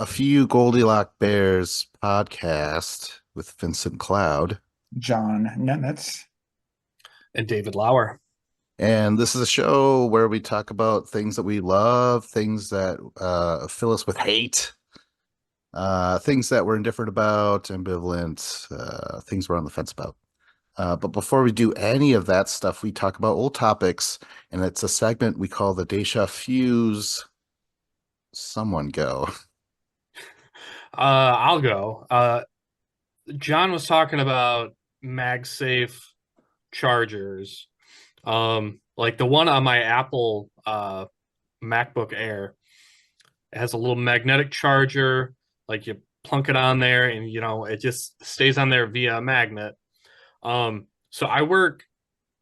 A Few Goldilock Bears podcast with Vincent Cloud. John Nemitz. And David Lauer. And this is a show where we talk about things that we love, things that fill us with hate, things that we're indifferent about, ambivalent, things we're on the fence about. But before we do any of that stuff, we talk about old topics, and it's a segment we call the Deja Fuse. Someone go. I'll go. John was talking about MagSafe chargers. Like the one on my Apple MacBook Air. It has a little magnetic charger. Like you plunk it on there and it just stays on there via a magnet. So I work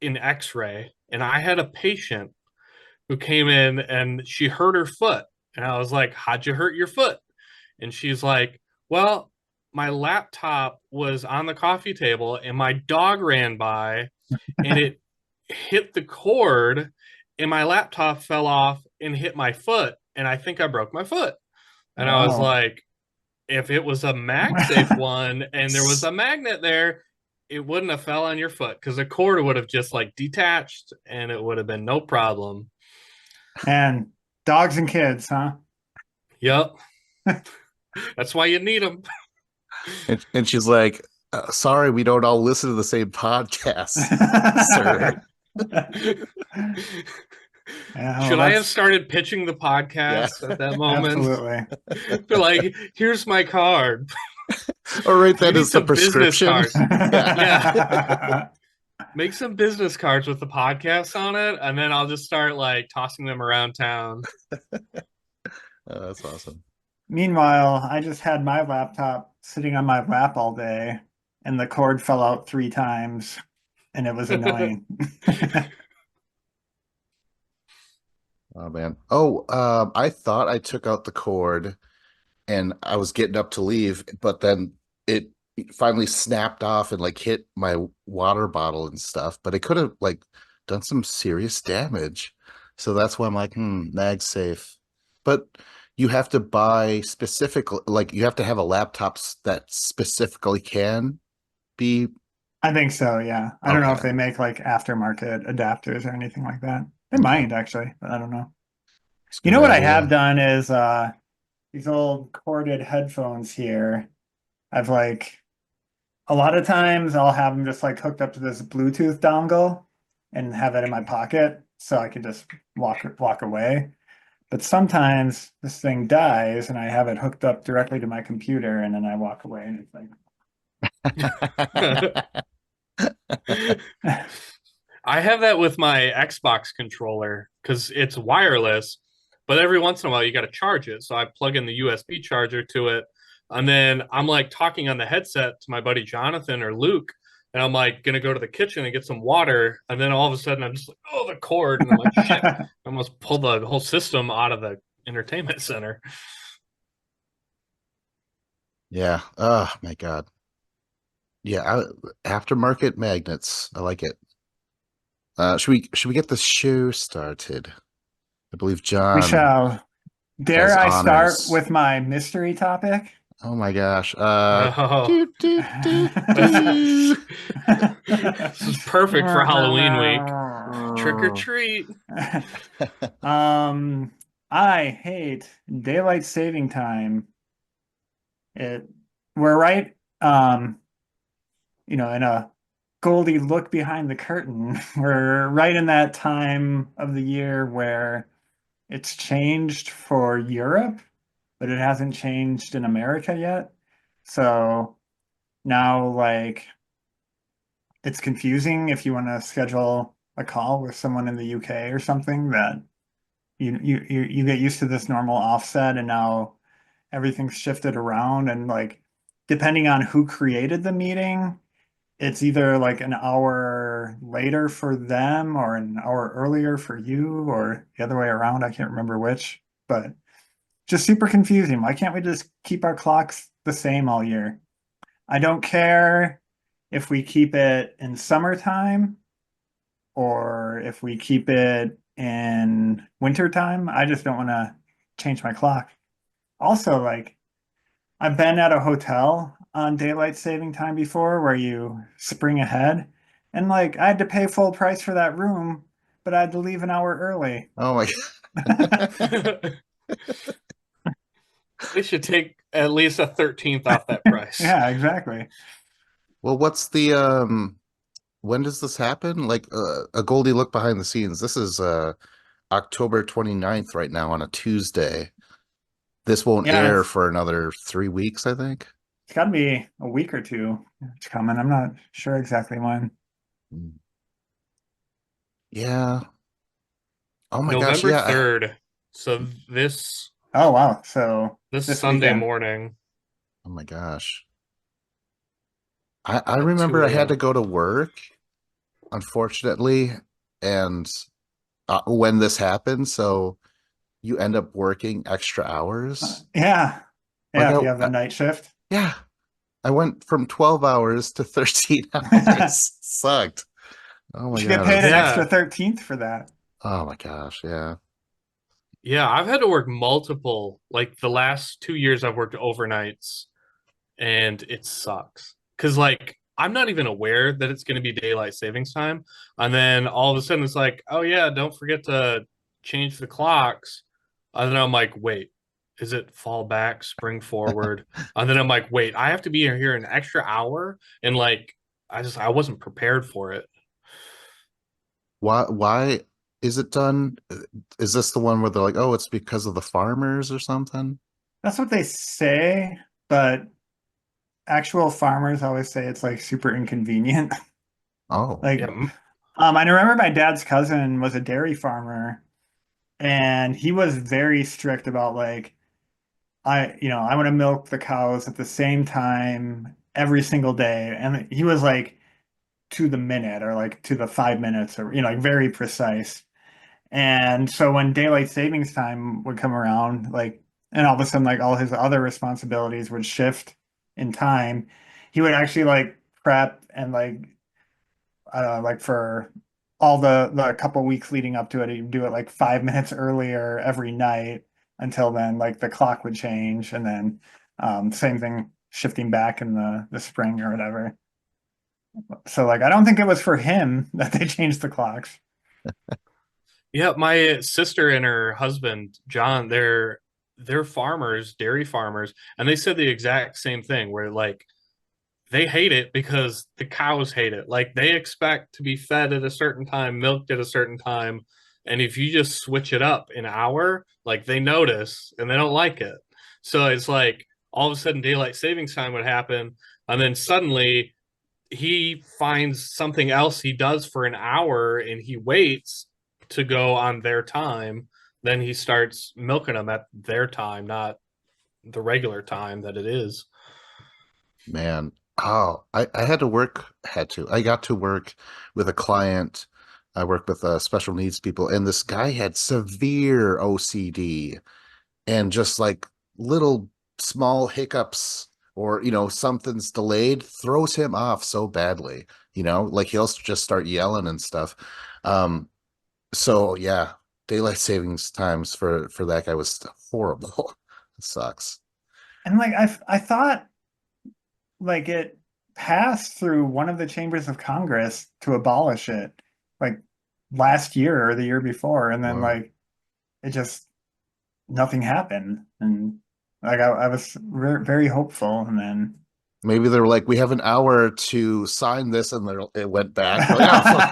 in X-ray and I had a patient who came in and she hurt her foot. And I was like, "How'd you hurt your foot?" And she's like, "Well, my laptop was on the coffee table and my dog ran by and it hit the cord and my laptop fell off and hit my foot. And I think I broke my foot." And I was Wow. like, if it was a MagSafe one and there was a magnet there, it wouldn't have fell on your foot because the cord would have just like detached and it would have been no problem. And dogs and kids, huh? Yep. That's why you need them. And she's like, sorry, we don't all listen to the same podcast, sir. Yeah, Should well, I have started pitching the podcast at that moment? absolutely. Be like, here's my card. All right, that Maybe is the some business prescription. cards. Yeah. Make some business cards with the podcast on it, and then I'll just start like tossing them around town. That's awesome. Meanwhile, I just had my laptop sitting on my lap all day, and the cord fell out 3 times, and it was annoying. Oh man. Oh, I thought I took out the cord and I was getting up to leave, but then it finally snapped off and like hit my water bottle and stuff. But it could have like done some serious damage. So that's why I'm like, MagSafe. But you have to buy specific, like you have to have a laptop that specifically can be. I think so, yeah. I don't know if Okay. they make like aftermarket adapters or anything like that. They Okay. might actually, but I don't know. It's a You good know what I have idea. done is these old corded headphones here. I've like a lot of times I'll have them just like hooked up to this Bluetooth dongle and have it in my pocket so I can just walk away. But sometimes this thing dies and I have it hooked up directly to my computer and then I walk away and it's like I have that with my Xbox controller because it's wireless, but every once in a while you got to charge it. So I plug in the USB charger to it, and then I'm like talking on the headset to my buddy Jonathan or Luke, and I'm like gonna go to the kitchen and get some water, and then all of a sudden I'm just like, oh, the cord, and I'm like, shit, I almost pulled the whole system out of the entertainment center. Yeah. Oh my God. Yeah. Aftermarket magnets. I like it. Should we get the show started? I believe we John shall. has Dare I start honors. with my mystery topic? Oh my gosh. Oh, Do, do, do, this do. is perfect for Halloween week. Trick or Oh. treat. Um, I hate daylight saving time. It we're right, in a Goldie look behind the curtain. We're right in that time of the year where it's changed for Europe, but it hasn't changed in America yet. So now, like, it's confusing if you want to schedule a call with someone in the UK or something that you get used to this normal offset and now everything's shifted around and like depending on who created the meeting, it's either like an hour later for them or an hour earlier for you or the other way around. I can't remember which, but just super confusing. Why can't we just keep our clocks the same all year? I don't care if we keep it in summertime or if we keep it in wintertime. I just don't want to change my clock. Also, like I've been at a hotel on daylight saving time before where you spring ahead. And like I had to pay full price for that room, but I had to leave an hour early. Oh my They should take at least a 13th off that price. Yeah, exactly. Well, what's the when does this happen? Like a Goldie look behind the scenes. This is October 29th right now on a Tuesday. This won't Yeah, air it's for another 3 weeks, I think. it's got to be a week or two. It's coming. I'm not sure exactly when. Mm. Yeah. Oh my gosh, November yeah. 3rd. So this Oh wow. So this this Sunday weekend. morning Oh my gosh. I at remember I 2 had to a.m. go to work, unfortunately, and when this happened, so you end up working extra hours. Yeah. Like Yeah, if you have a night shift. yeah, I went from 12 hours to 13 hours. Sucked. Oh You my should get God. paid an extra Yeah. 13th for that. Oh my gosh. Yeah. Yeah, I've had to work multiple, like the last 2 years I've worked overnights and it sucks. Cause like I'm not even aware that it's gonna be daylight savings time. And then all of a sudden it's like, oh yeah, don't forget to change the clocks. And then I'm like, wait, is it fall back, spring forward? And then I'm like, wait, I have to be here an extra hour. And like I wasn't prepared for it. Why is it done? Is this the one where they're like, oh, it's because of the farmers or something? That's what they say, but actual farmers always say it's like super inconvenient. Oh, Like, Yeah. I remember my dad's cousin was a dairy farmer, and he was very strict about like, I want to milk the cows at the same time every single day, and he was like to the minute or like to the 5 minutes or like very precise. And so when daylight savings time would come around, like, and all of a sudden, like all his other responsibilities would shift in time, he would actually like prep and like for all the couple weeks leading up to it, he'd do it like 5 minutes earlier every night until then, like the clock would change, and then same thing shifting back in the spring or whatever. So like I don't think it was for him that they changed the clocks. Yeah, my sister and her husband, John, they're farmers, dairy farmers, and they said the exact same thing where like they hate it because the cows hate it. Like they expect to be fed at a certain time, milked at a certain time, and if you just switch it up an hour, like they notice and they don't like it. So it's like all of a sudden daylight savings time would happen, and then suddenly he finds something else he does for an hour and he waits to go on their time. Then he starts milking them at their time, not the regular time that it is. man. Oh, I had to work, I got to work with a client. I work with special needs people, and this guy had severe OCD and just like little small hiccups or something's delayed throws him off so badly, like he'll just start yelling and stuff. So yeah, daylight savings times for that guy was horrible. It sucks. And like I thought like it passed through one of the chambers of Congress to abolish it like last year or the year before, and then Whoa. like it just nothing happened. And like I was very hopeful, and then Maybe they were like, we have an hour to sign this, and it went back. They're like, oh fuck.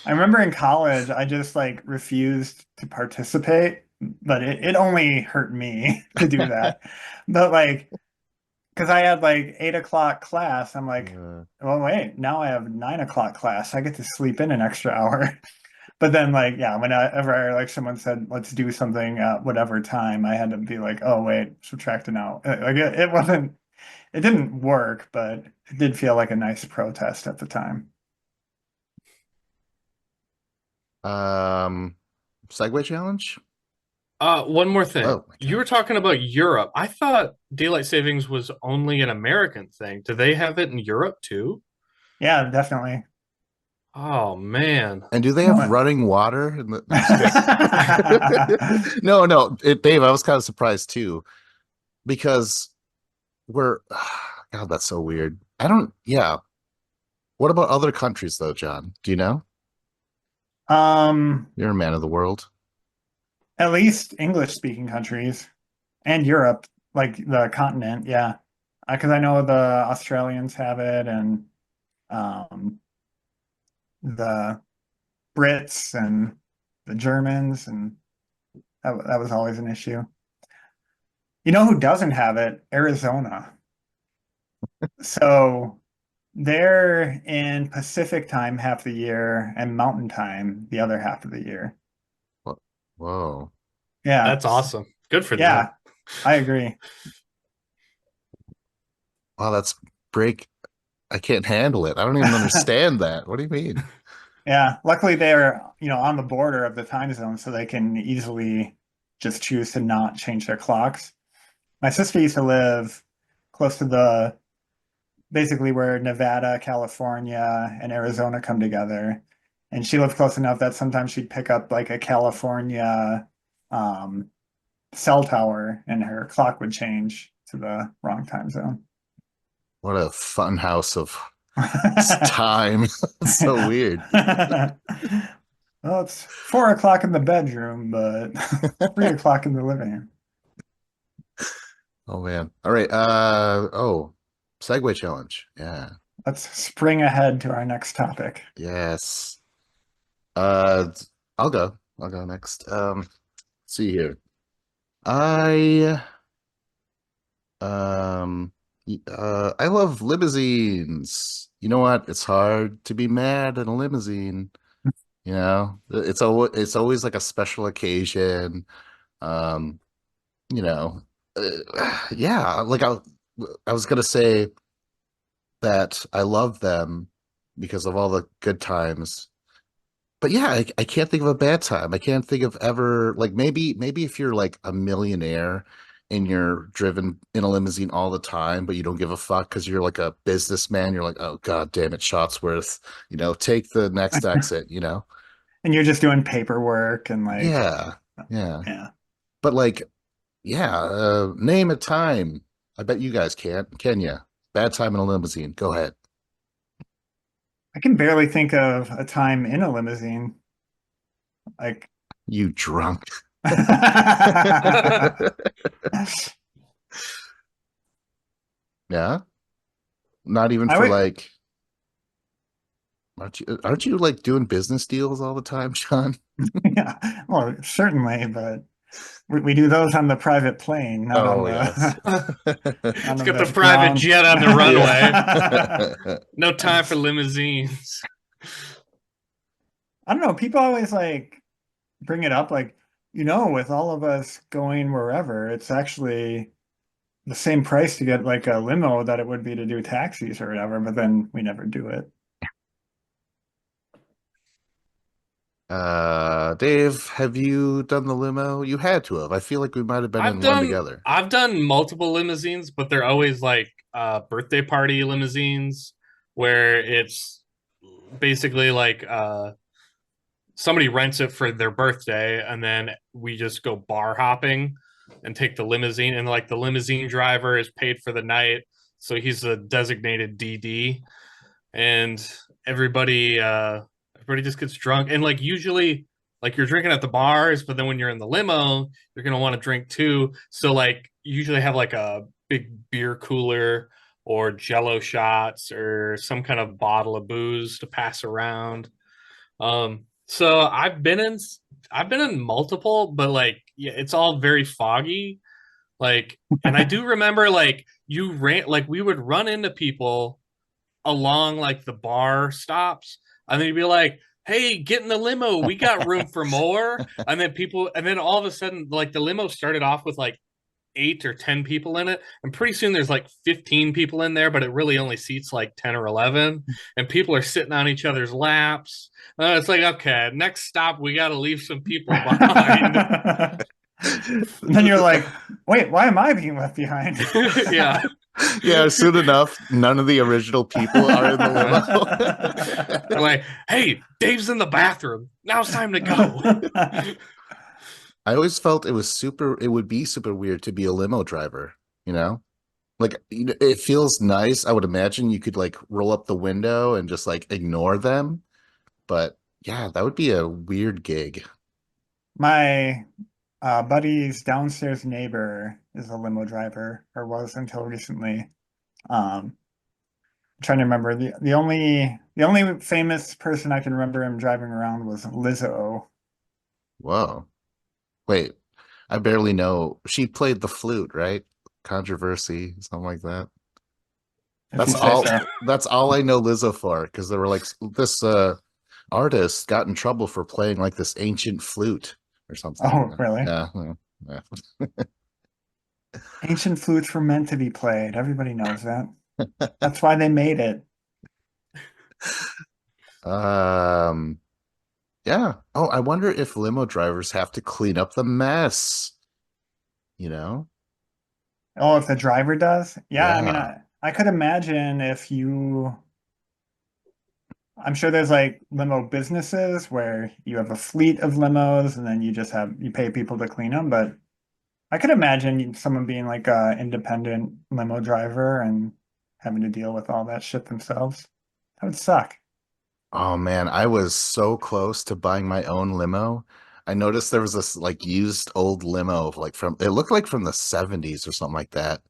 I remember in college I just like refused to participate, but it only hurt me to do that. But like because I had like 8 o'clock class. I'm like, Uh, well, wait, now I have 9 o'clock class. I get to sleep in an extra hour. But then, like, yeah, whenever like someone said, let's do something at whatever time, I had to be like, oh, wait, subtract an hour. Like, it wasn't, it didn't work, but it did feel like a nice protest at the time. um, Segway challenge. One more thing. Oh my You were gosh. talking about Europe. I thought daylight savings was only an American thing. Do they have it in Europe too? Yeah, definitely. Oh man. And do they have What? running water? No, I'm just kidding. No, no, Dave, I was kind of surprised too because we're, God, that's so weird. I don't, yeah. What about other countries though, John? Do you know? Um, You're a man of the world. at least English speaking countries and Europe, like the continent, yeah. Because I know the Australians have it and um the Brits and the Germans, and that was always an issue. You know who doesn't have it? Arizona. So they're in Pacific time half the year and Mountain time the other half of the year. Whoa. Yeah. That's awesome. Good for them. Yeah, I agree. Wow, that's break. I can't handle it. I don't even understand that. What do you mean? Yeah, luckily they're, on the border of the time zone, so they can easily just choose to not change their clocks. My sister used to live close to the basically where Nevada, California, and Arizona come together. And she lived close enough that sometimes she'd pick up like a California um, cell tower and her clock would change to the wrong time zone. What a fun house of time. It's so weird. Well, it's 4 o'clock in the bedroom, but 3 o'clock in the living room. Oh man. All right. Segway challenge. Yeah. Let's spring ahead to our next topic. Yes. Uh I'll go. I'll go next. Let's see here. I I love limousines. You know what? It's hard to be mad at a limousine. You know, it's always like a special occasion. Um, you know, yeah, like I was gonna say that I love them because of all the good times. But yeah, I can't think of a bad time. I can't think of ever like maybe if you're like a millionaire and you're driven in a limousine all the time, but you don't give a fuck because you're like a businessman, you're like, oh God damn it, Shotsworth, take the next exit, you know? And you're just doing paperwork and like, Yeah, yeah. yeah. But like, yeah, name a time. I bet you guys can't, can you? Bad time in a limousine. Go ahead. I can barely think of a time in a limousine. Like, You drunk. I Yeah. Not even for would, like, aren't you like doing business deals all the time, Sean? yeah, well, certainly, but we do those on the private plane, not on Oh, yes. the on It's got the the private ground. jet on the runway. Yeah. No time for limousines. I don't know. People always like bring it up, like, with all of us going wherever, it's actually the same price to get like a limo that it would be to do taxis or whatever, but then we never do it. Dave, have you done the limo? You had to have. I feel like we might have been I've in one done together. I've done multiple limousines, but they're always like birthday party limousines where it's basically like somebody rents it for their birthday and then we just go bar hopping and take the limousine, and like the limousine driver is paid for the night, so he's a designated DD, and everybody just gets drunk, and like usually like you're drinking at the bars, but then when you're in the limo you're going to want to drink too, so like you usually have like a big beer cooler or jello shots or some kind of bottle of booze to pass around. So I've been in multiple, but like yeah, it's all very foggy. Like, and I do remember like you ran like we would run into people along like the bar stops, and then you'd be like, "Hey, get in the limo. We got room for more." And then all of a sudden, like the limo started off with like 8 or 10 people in it, and pretty soon there's like 15 people in there, but it really only seats like 10 or 11, and people are sitting on each other's laps. It's like, okay, next stop we got to leave some people behind. And then you're like, wait, why am I being left behind? Yeah. Yeah, soon enough, none of the original people are in the limo. They're like, hey, Dave's in the bathroom. Now it's time to go. I always felt it would be super weird to be a limo driver, you know? Like it feels nice. I would imagine you could like roll up the window and just like ignore them. But yeah, that would be a weird gig. My buddy's downstairs neighbor is a limo driver, or was until recently. I'm trying to remember the only famous person I can remember him driving around was Lizzo. Whoa. Wait, I barely know. She played the flute, right? Controversy, something like that. If you That's say all so. that's all I know Lizzo for, because they were like this artist got in trouble for playing like this ancient flute or something. Oh, really? Yeah, yeah. Ancient flutes were meant to be played. Everybody knows that. That's why they made it. Um, yeah. Oh, I wonder if limo drivers have to clean up the mess, you know? Oh, if the driver does? Yeah, I mean, Yeah. I could imagine if you, I'm sure there's like limo businesses where you have a fleet of limos and then you pay people to clean them. But I could imagine someone being like a independent limo driver and having to deal with all that shit themselves. That would suck. Oh man, I was so close to buying my own limo. I noticed there was this like used old limo, like from it looked like from the 70s or something like that.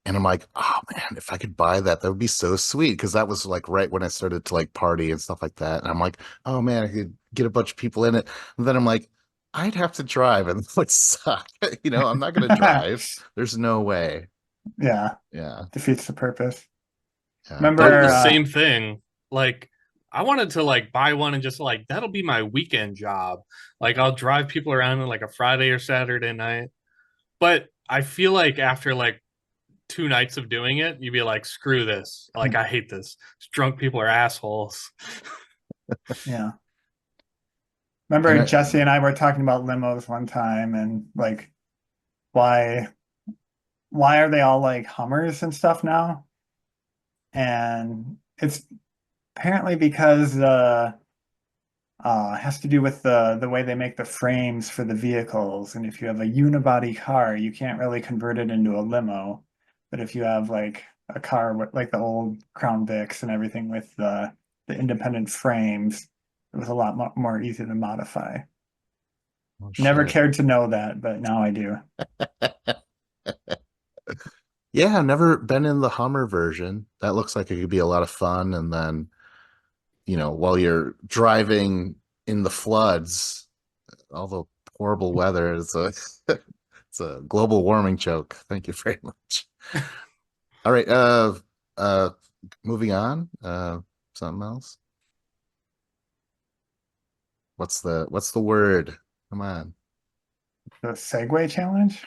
And I'm like, oh man, if I could buy that, that would be so sweet. Because that was like right when I started to like party and stuff like that. And I'm like, oh man, I could get a bunch of people in it. And then I'm like, I'd have to drive and it would suck. I'm not gonna drive. There's no way. Yeah, Yeah. defeats the purpose. Yeah. Thought But the Remember, same thing. Like, I wanted to like buy one and just like that'll be my weekend job. Like, I'll drive people around on like a Friday or Saturday night. But I feel like after like 2 nights of doing it, you'd be like, screw this. Like, I hate this. Drunk people are assholes. yeah. and Remember I, Jesse and I were talking about limos one time and like why why are they all like Hummers and stuff now? And it's apparently because it has to do with the way they make the frames for the vehicles. And if you have a unibody car, you can't really convert it into a limo. But if you have like a car with like the old Crown Vics and everything with the independent frames, it was a lot more easy to modify. oh Never shit. cared to know that, but now I do. Yeah, I've never been in the Hummer version. That looks like it could be a lot of fun. And then, while you're driving in the floods, all the horrible weather, it's a global warming joke. Thank you very much. All right, uh moving on. Something else. What's the word? Come on. The Segway challenge?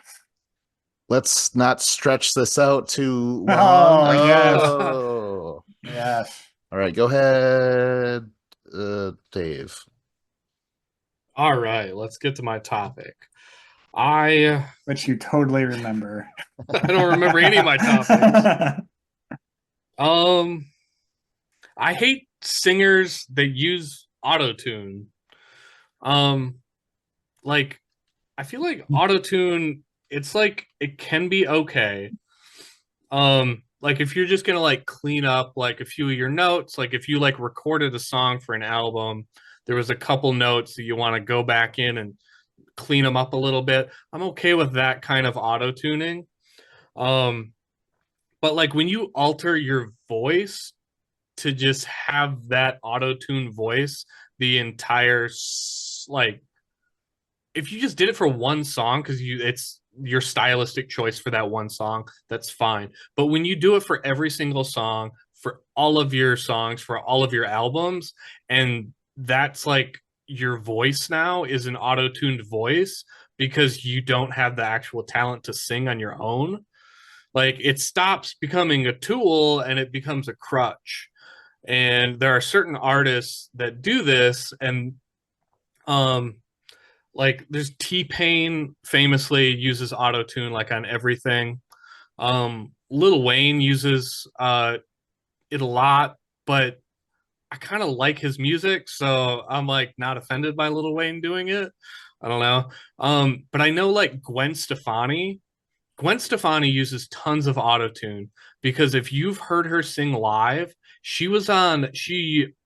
Let's not stretch this out too long. Oh, yes. Oh. Yes. All right, go ahead, Dave. All right, let's get to my topic. I Which you totally remember. I don't remember any of my topics. Um, I hate singers that use autotune. Um, like I feel like autotune, it's like it can be okay. Like if you're just gonna like clean up like a few of your notes, like if you like recorded a song for an album, there was a couple notes that you want to go back in and clean them up a little bit. I'm okay with that kind of auto tuning. Um, but like when you alter your voice to just have that auto tune voice the entire like if you just did it for one song because it's your stylistic choice for that one song, that's fine. But when you do it for every single song, for all of your songs, for all of your albums, and that's like your voice now is an auto-tuned voice because you don't have the actual talent to sing on your own, like it stops becoming a tool and it becomes a crutch. And there are certain artists that do this, and um like there's T-Pain famously uses auto tune like on everything. Lil Wayne uses it a lot, but I kind of like his music, so I'm like not offended by Lil Wayne doing it. I don't know. But I know like Gwen Stefani uses tons of autotune because if you've heard her sing live, she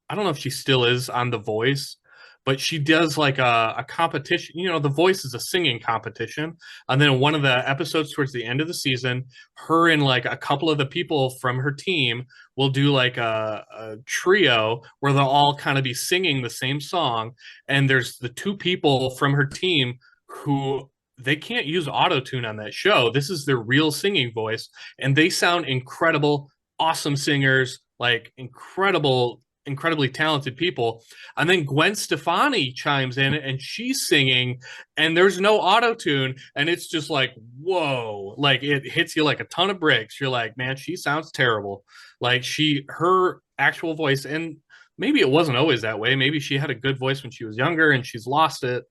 I don't know if she still is on The Voice, but she does like a competition. You know, The Voice is a singing competition. And then one of the episodes towards the end of the season, her and like a couple of the people from her team will do like a trio where they'll all kind of be singing the same song. And there's the two people from her team who they can't use autotune on that show. This is their real singing voice, and they sound incredible, awesome singers, like incredibly talented people. And then Gwen Stefani chimes in and she's singing, and there's no autotune, and it's just like, whoa, like it hits you like a ton of bricks. You're like, man, she sounds terrible. Like her actual voice, and maybe it wasn't always that way. Maybe she had a good voice when she was younger and she's lost it.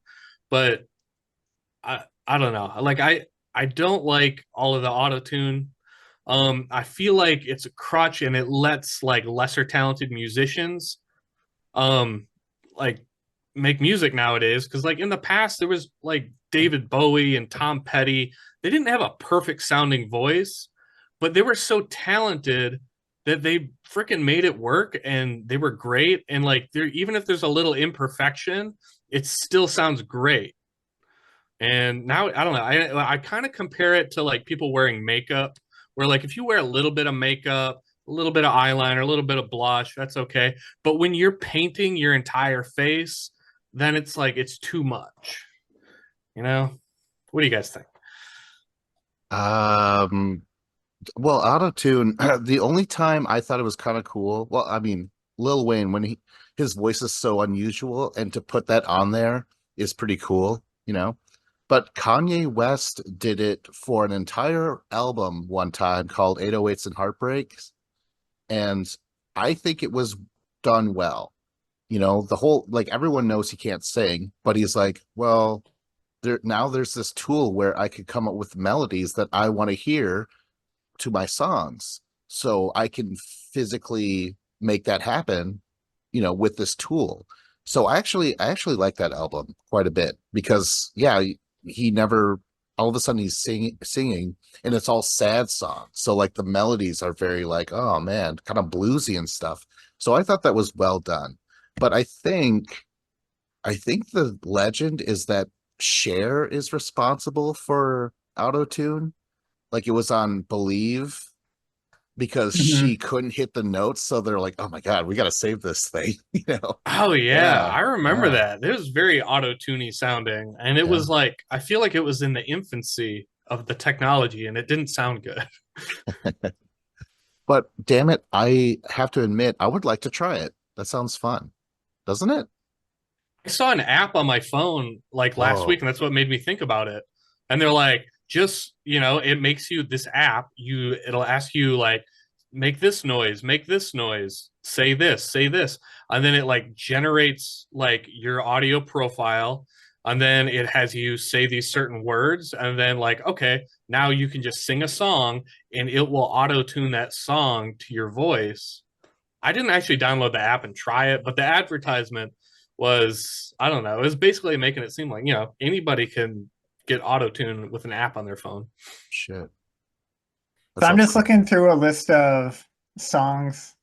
But I don't know. Like I don't like all of the auto tune. I feel like it's a crutch and it lets like lesser talented musicians um like make music nowadays because like in the past there was like David Bowie and Tom Petty. They didn't have a perfect sounding voice, but they were so talented that they freaking made it work and they were great and like there even if there's a little imperfection, it still sounds great. And now I don't know. I kind of compare it to like people wearing makeup, where like if you wear a little bit of makeup, a little bit of eyeliner, a little bit of blush, that's okay. But when you're painting your entire face, then it's like it's too much. You know? What do you guys think? Um, well, autotune, the only time I thought it was kind of cool, well, I mean, Lil Wayne, when his voice is so unusual, and to put that on there is pretty cool, you know. But Kanye West did it for an entire album one time called 808s and Heartbreaks, and I think it was done well. You know, the whole like everyone knows he can't sing, but he's like, well, there's this tool where I could come up with melodies that I want to hear to my songs. So I can physically make that happen, you know, with this tool. So I actually like that album quite a bit because yeah, he never all of a sudden he's singing and it's all sad songs. So like the melodies are very like, oh man, kind of bluesy and stuff. So I thought that was well done. But I think the legend is that Cher is responsible for autotune. Like it was on Believe because she Mhm. couldn't hit the notes. So they're like, oh my God, we got to save this thing. You know? Oh yeah, Yeah. I remember Yeah. that. It was very auto-tuney sounding, and it Yeah. was like I feel like it was in the infancy of the technology, and it didn't sound good. But damn it, I have to admit, I would like to try it. That sounds fun, doesn't it? I saw an app on my phone like last week, Whoa. and that's what made me think about it. And they're like, just it makes you this app. It'll ask you like, make this noise, say this, and then it like generates like your audio profile, and then it has you say these certain words, and then like, okay, now you can just sing a song, and it will auto tune that song to your voice. I didn't actually download the app and try it, but the advertisement was, I don't know, it was basically making it seem like, anybody can get auto tune with an app on their phone. Shit. That So I'm sounds just cool. looking through a list of songs.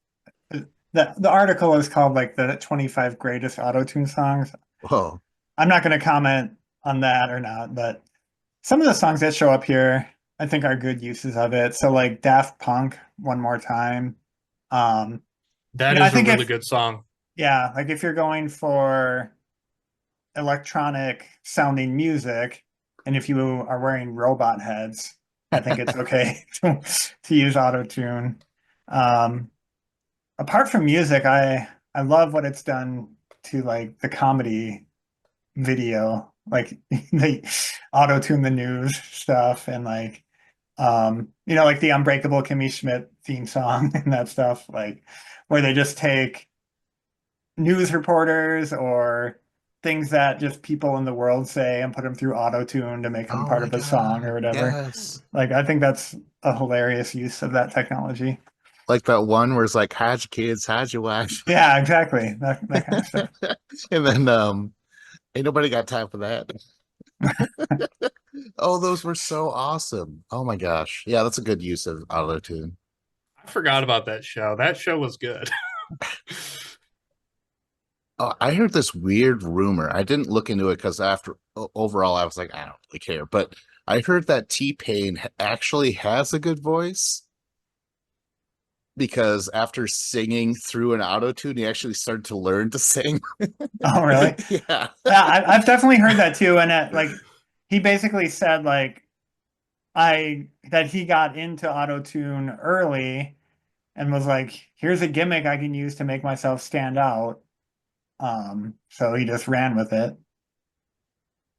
The article is called like the 25 greatest auto-tune songs. Whoa. I'm not going to comment on that or not, but some of the songs that show up here, I think are good uses of it. So like Daft Punk, One More Time. Um, That I is a think really if good song. yeah, like if you're going for electronic sounding music, and if you are wearing robot heads, I think it's okay to use auto tune. Um, Apart from music, I love what it's done to like the comedy video, like they auto tune the news stuff and like like the Unbreakable Kimmy Schmidt theme song and that stuff, like where they just take news reporters or things that just people in the world say and put them through auto tune to make them Oh part my of a song or God. whatever. Yes. Like I think that's a hilarious use of that technology. Like that one where it's like, hide your kids, hide your wife. Yeah, exactly. That kind of stuff. And then ain't nobody got time for that. Oh, those were so awesome. Oh my gosh. Yeah, that's a good use of auto tune. I forgot about that show. That show was good. Oh, I heard this weird rumor. I didn't look into it because overall I was like, I don't really care. But I heard that T-Pain actually has a good voice because after singing through an auto tune, he actually started to learn to sing. Oh, really? Yeah. Yeah, I've definitely heard that too. And like he basically said like I that he got into auto tune early and was like, here's a gimmick I can use to make myself stand out. So he just ran with it.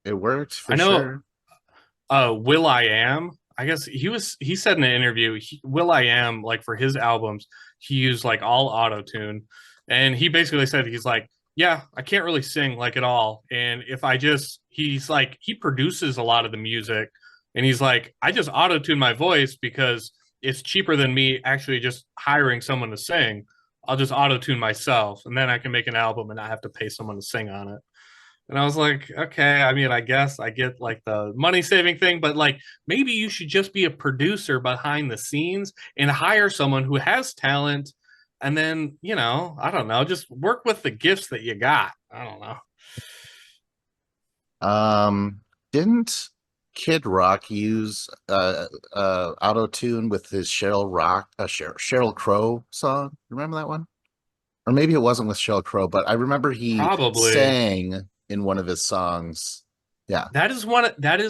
It worked I for know sure. Will I Am. I guess he said in an interview, Will I Am, like for his albums, he used like all auto tune. And he basically said he's like, yeah, I can't really sing like at all. And if I just he's like he produces a lot of the music and he's like, I just auto tune my voice because it's cheaper than me actually just hiring someone to sing. I'll just auto tune myself and then I can make an album and not have to pay someone to sing on it. And I was like, okay, I mean, I guess I get like the money saving thing, but like maybe you should just be a producer behind the scenes and hire someone who has talent. And then, I don't know, just work with the gifts that you got. I don't know. Um, didn't Kid Rock use auto tune with his Cheryl Crow song? Remember that one? Or maybe it wasn't with Sheryl Crow, but I remember he Probably. sang in one of his songs. Yeah. That is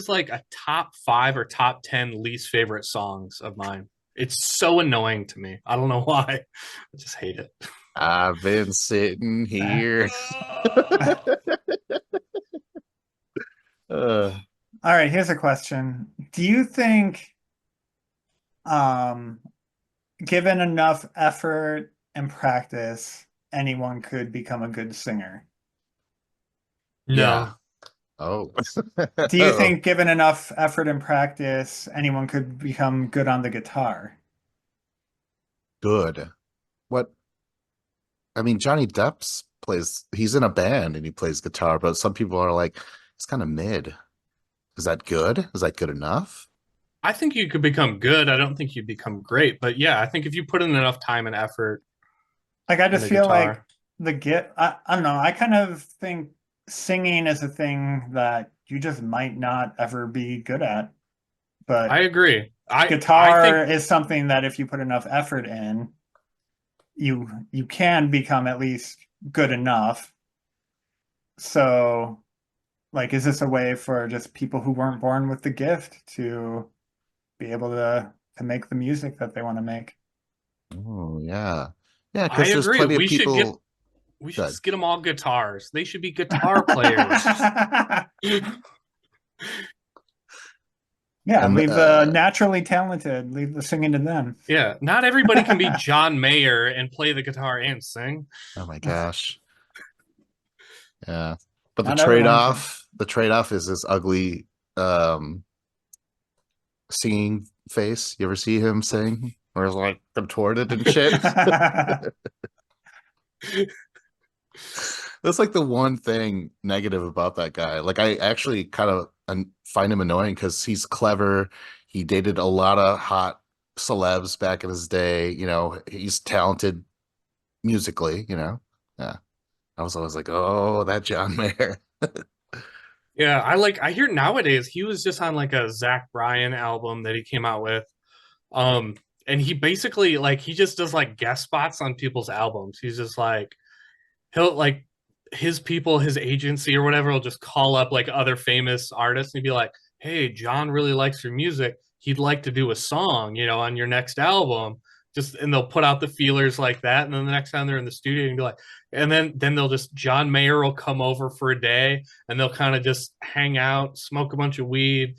like a top 5 or top 10 least favorite songs of mine. It's so annoying to me. I don't know why. I just hate it. I've been sitting here. uh, All right, here's a question. Do you think, um, given enough effort and practice, anyone could become a good singer? yeah. No. Oh. Do you think, given enough effort and practice, anyone could become good on the guitar? Good. What? I mean, Johnny Depp's plays, he's in a band and he plays guitar, but some people are like, it's kind of mid. Is that good? Is that good enough? I think you could become good. I don't think you'd become great. But yeah, I think if you put in enough time and effort Like, I in just the feel like guitar, I don't know. I kind of think singing is a thing that you just might not ever be good at, I but agree. I guitar think is something that if you put enough effort in, you can become at least good enough. So, like, is this a way for just people who weren't born with the gift to be able to make the music that they want to make? Oh, yeah. Yeah, I because there's agree. plenty of people. We should Good. just get them all guitars. They should be guitar players. Yeah, And leave the naturally talented, leave the singing to them. Yeah, not everybody can be John Mayer and play the guitar and sing. oh my gosh. Yeah. But Not everyone can. the trade-off is this ugly um singing face. You ever see him sing? Where it's like contorted and shit. That's like the one thing negative about that guy. Like I actually kind of find him annoying because he's clever. He dated a lot of hot celebs back in his day. He's talented musically. Yeah. I was always like, oh, that John Mayer. Yeah, I hear nowadays he was just on like a Zach Bryan album that he came out with. Um, and he basically like he just does like guest spots on people's albums. He's just like he'll like his people, his agency or whatever will just call up like other famous artists and he'd be like, "Hey, John really likes your music. He'd like to do a song, on your next album." Just and they'll put out the feelers like that, and then the next time they're in the studio and be like, and then they'll just John Mayer will come over for a day and they'll kind of just hang out, smoke a bunch of weed,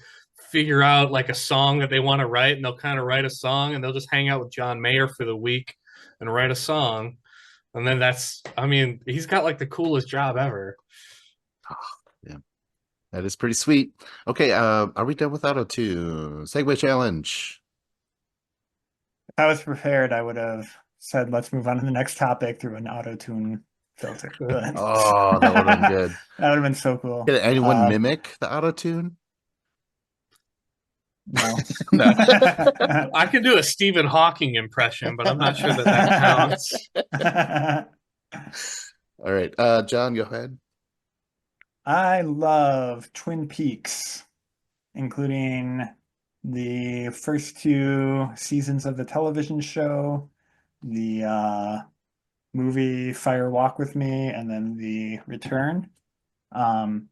figure out like a song that they want to write, and they'll kind of write a song and they'll just hang out with John Mayer for the week and write a song. And then I mean, he's got like the coolest job ever. Yeah, that is pretty sweet. Okay, are we done with auto tune? Segue challenge. I was prepared, I would have said, let's move on to the next topic through an auto tune filter. But Oh, that would have been that good. would have been so cool. Can anyone mimic the auto tune? No. No. I can do a Stephen Hawking impression, but I'm not sure that that counts. All right. John, go ahead. I love Twin Peaks, including the first two seasons of the television show, the movie Fire Walk with Me, and then the Return. Um,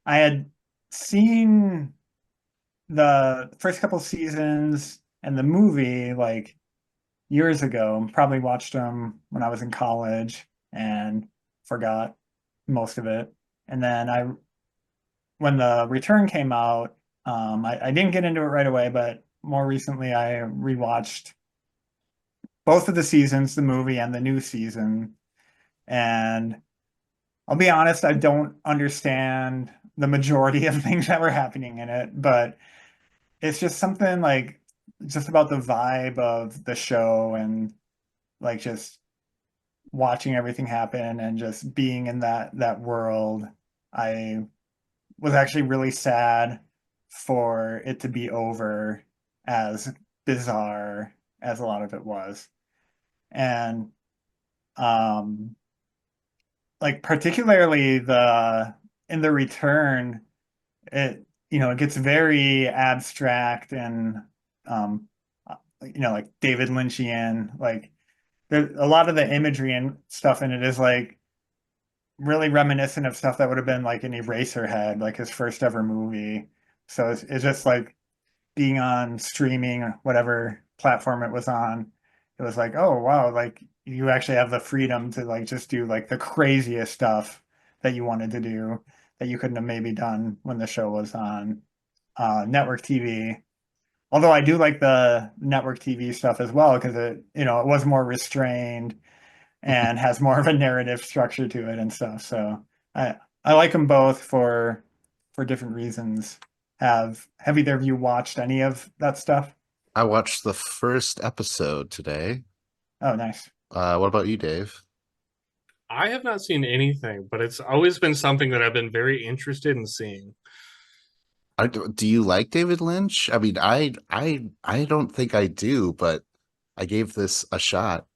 I had seen the first couple seasons and the movie like years ago, probably watched them when I was in college and forgot most of it. And then when the Return came out, I didn't get into it right away, but more recently I rewatched both of the seasons, the movie and the new season. And I'll be honest, I don't understand the majority of things that were happening in it, but it's just something like just about the vibe of the show and like just watching everything happen and just being in that world. I was actually really sad for it to be over, as bizarre as a lot of it was. And um like particularly the in the Return, it it gets very abstract and um like David Lynchian, like there a lot of the imagery and stuff in it is like really reminiscent of stuff that would have been like an Eraserhead, like his first ever movie. So it's just like being on streaming or whatever platform it was on. It was like, oh wow, like you actually have the freedom to like just do like the craziest stuff that you wanted to do that you couldn't have maybe done when the show was on network TV. Although I do like the network TV stuff as well because it was more restrained and has more of a narrative structure to it and stuff. So I like them both for different reasons. Have either of you watched any of that stuff? I watched the first episode today. Oh, nice. What about you, Dave? I have not seen anything, but it's always been something that I've been very interested in seeing. Do you like David Lynch? I mean, I don't think I do, but I gave this a shot.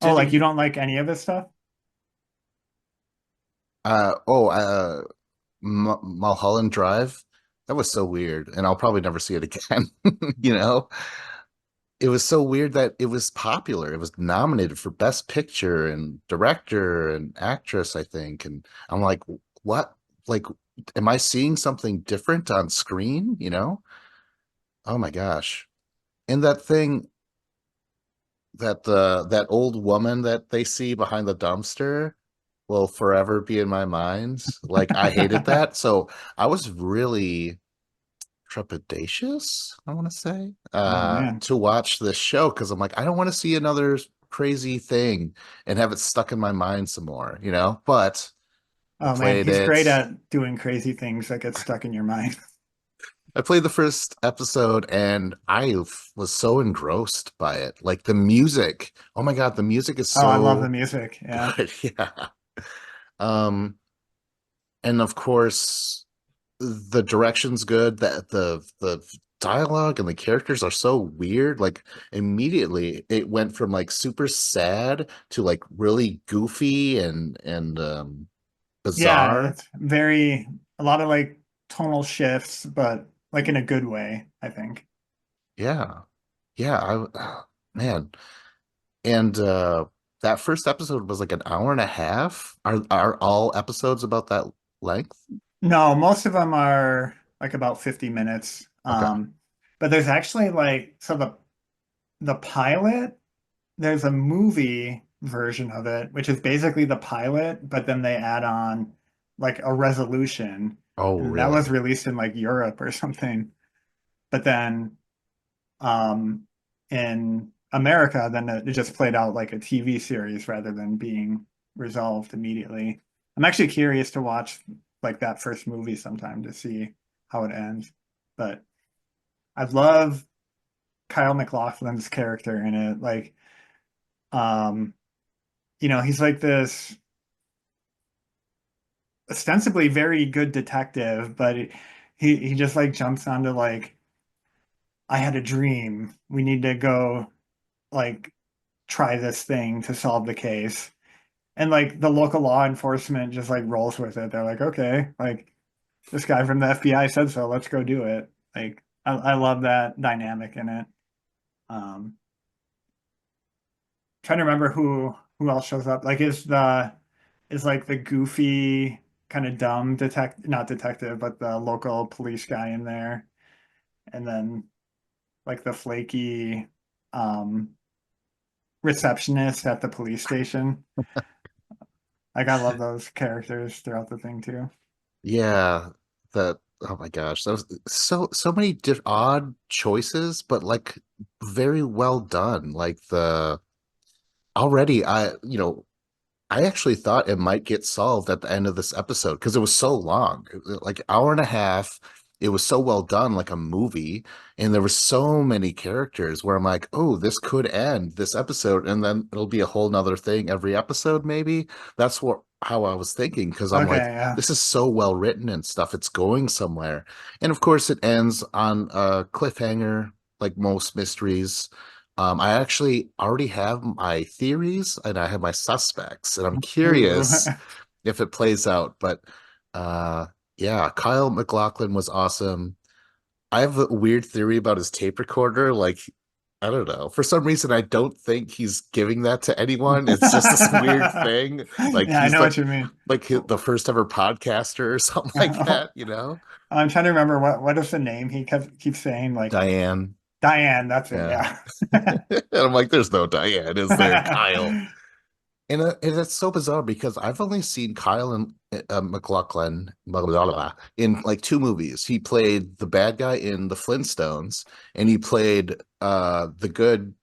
Oh, Did like you he? don't like any of this stuff? Uh oh, uh Mulholland Drive. That was so weird, and I'll probably never see it again. You know, it was so weird that it was popular. It was nominated for Best Picture and Director and Actress, I think. And I'm like, what? Like, am I seeing something different on screen? You know? Oh my gosh. And that thing that old woman that they see behind the dumpster will forever be in my mind. Like I hated that. So I was really trepidatious, I want to say, Oh man. to watch this show because I'm like, I don't want to see another crazy thing and have it stuck in my mind some more, you know? But I Oh man, played he's great it. at doing crazy things that get stuck in your mind. I played the first episode and was so engrossed by it. Like the music. Oh my God, the music is Oh, I love the so music. Yeah. good. Yeah. Um, and of course the direction's good. That the dialogue and the characters are so weird. Like immediately it went from like super sad to like really goofy and Yeah, bizarre. it's very a lot of like tonal shifts, but like in a good way, I think. Yeah. Yeah, man. And that first episode was like an hour and a half. Are all episodes about that length? No, most of them are like about 50 minutes. Okay. But there's actually like so the pilot, there's a movie version of it, which is basically the pilot, but then they add on like a resolution. Oh, And that was really? released in like Europe or something. But then um in America, then it just played out like a TV series rather than being resolved immediately. I'm actually curious to watch like that first movie sometime to see how it ends. But I love Kyle MacLachlan's character in it. Like, um, he's like this ostensibly very good detective, but he just like jumps onto like, I had a dream. We need to go like try this thing to solve the case. And like the local law enforcement just like rolls with it. They're like, okay, like this guy from the FBI said so. Let's go do it. Like I love that dynamic in it. Trying to remember who else shows up. Like is like the goofy kind of dumb not detective, but the local police guy in there, and then like the flaky um receptionist at the police station. Like I love those characters throughout the thing too. Yeah, that oh my gosh, that was so many odd choices, but like very well done. Like the already I actually thought it might get solved at the end of this episode because it was so long, like hour and a half. It was so well done, like a movie, and there were so many characters where I'm like, oh, this could end this episode, and then it'll be a whole nother thing every episode, maybe. That's what how I was thinking because I'm Okay, like, yeah. this is so well written and stuff. It's going somewhere, and of course, it ends on a cliffhanger, like most mysteries. I actually already have my theories and I have my suspects, and I'm Ooh. curious if it plays out. But uh, yeah, Kyle MacLachlan was awesome. I have a weird theory about his tape recorder. Like, I don't know. For some reason, I don't think he's giving that to anyone. It's just this weird thing. Like Yeah, I he's know what you mean. the first ever podcaster or something like I'm that, you know? trying to remember what is the name he keeps saying, like Diane. Diane, that's it, Yeah. yeah. And I'm like, there's no Diane, is there, Kyle? And it's so bizarre because I've only seen Kyle and McLaughlin blah, blah, blah, blah, in like two movies. He played the bad guy in The Flintstones, and he played the good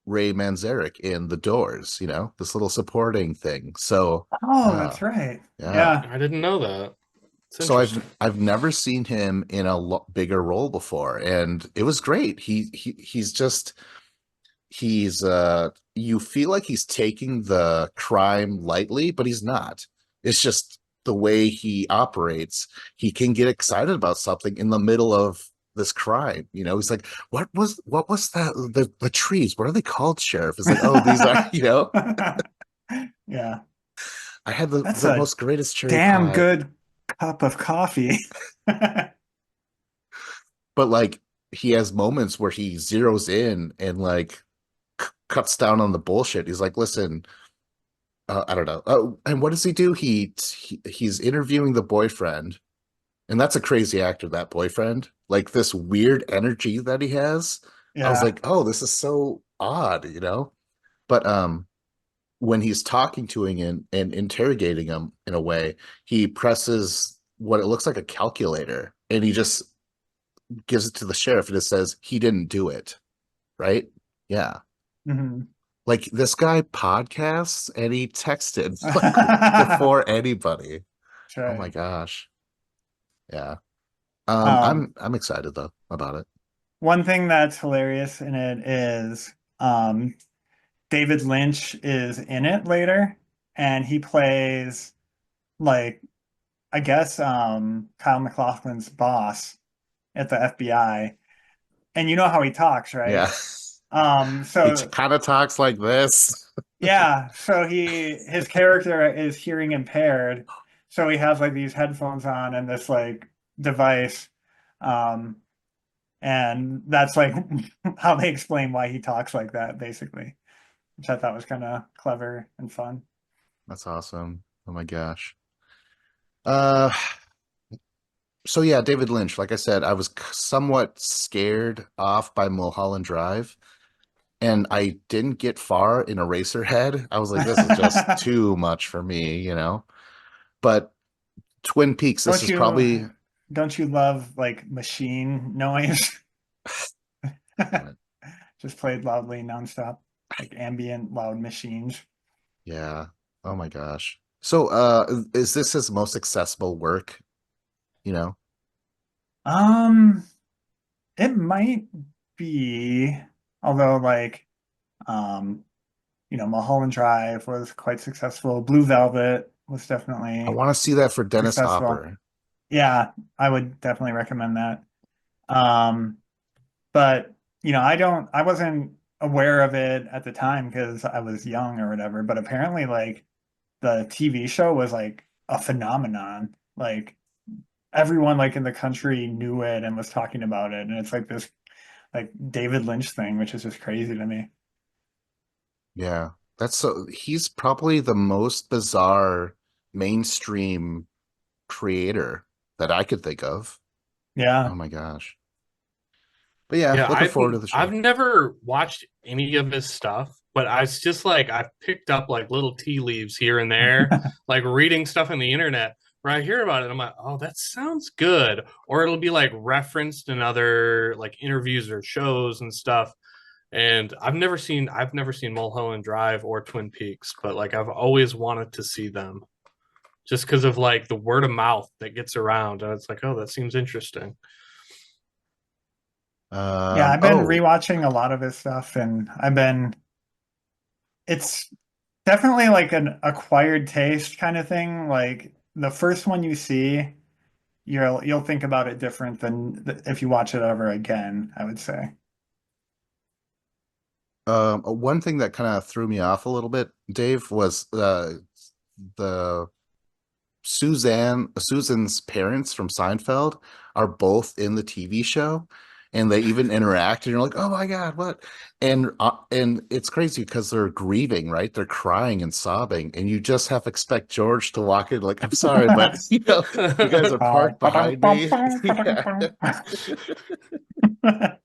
Ray Manzarek in The Doors. This little supporting thing. So, Oh, uh, that's right. yeah. Yeah. I didn't know that. It's So I've interesting. I've never seen him in a bigger role before, and it was great. He's you feel like he's taking the crime lightly, but he's not. It's just the way he operates. He can get excited about something in the middle of this crime. He's like, what was that? The trees, what are they called, Sheriff? It's like, oh, these are, Yeah. I had the, That's the a most greatest cherry damn pie. good cup of coffee. But like he has moments where he zeroes in and like cuts down on the bullshit. He's like, listen, I don't know. Oh, and what does he do? He's interviewing the boyfriend, and that's a crazy actor, that boyfriend. Like this weird energy that he has. I was Yeah. like, oh, this is so odd. But when he's talking to him and interrogating him in a way, he presses what it looks like a calculator, and he just gives it to the sheriff, and it says he didn't do it, right? Yeah. Mhm. Like this guy podcasts and he texted like That's before anybody. Oh my right. gosh. Yeah. Um, I'm excited though about it. One thing that's hilarious in it is David Lynch is in it later, and he plays like I guess Kyle MacLachlan's boss at the FBI. And you know how he talks, Yeah. right? He So kind of talks like this. yeah, so his character is hearing impaired, so he has like these headphones on and this like device. Um, and that's like how they explain why he talks like that, basically, which I thought was kind of clever and fun. That's awesome. Oh my gosh. Uh so yeah, David Lynch, like I said, I was somewhat scared off by Mulholland Drive, and I didn't get far in Eraserhead. I was like, this is just too much for me. But Twin Peaks, this Don't is you probably don't you love like machine noise? damn it. Just played loudly nonstop, like ambient loud machines. Yeah. Oh my gosh. So is this his most accessible work, you know? Um, it might be. Although like um, Mulholland Drive was quite successful. Blue Velvet was I definitely want to see that for Dennis successful. Hopper. Yeah, I would definitely recommend that. Um, but I wasn't aware of it at the time because I was young or whatever, but apparently like the TV show was like a phenomenon. Like everyone like in the country knew it and was talking about it. And it's like this like David Lynch thing, which is just crazy to me. Yeah, he's probably the most bizarre mainstream creator that I could think of. Yeah. Oh my gosh. But yeah, Yeah, looking I've forward to the I've show. never watched any of his stuff, but I was just like I picked up like little tea leaves here and there, like reading stuff on the internet where I hear about it. I'm like, oh, that sounds good. Or it'll be like referenced in other like interviews or shows and stuff. And I've never seen Mulholland Drive or Twin Peaks, but like I've always wanted to see them just because of like the word of mouth that gets around. And it's like, oh, that seems interesting. Yeah, I've been Oh, rewatching a lot of his stuff and it's definitely like an acquired taste kind of thing. Like the first one you see, you'll think about it different than if you watch it over again, I would say. one thing that kind of threw me off a little bit, Dave, was the Susan's parents from Seinfeld are both in the TV show, and they even interact, and you're like, oh my God, what? And it's crazy because they're grieving, right? They're crying and sobbing, and you just have to expect George to walk in like, I'm sorry, but you guys are parked behind me. Yeah.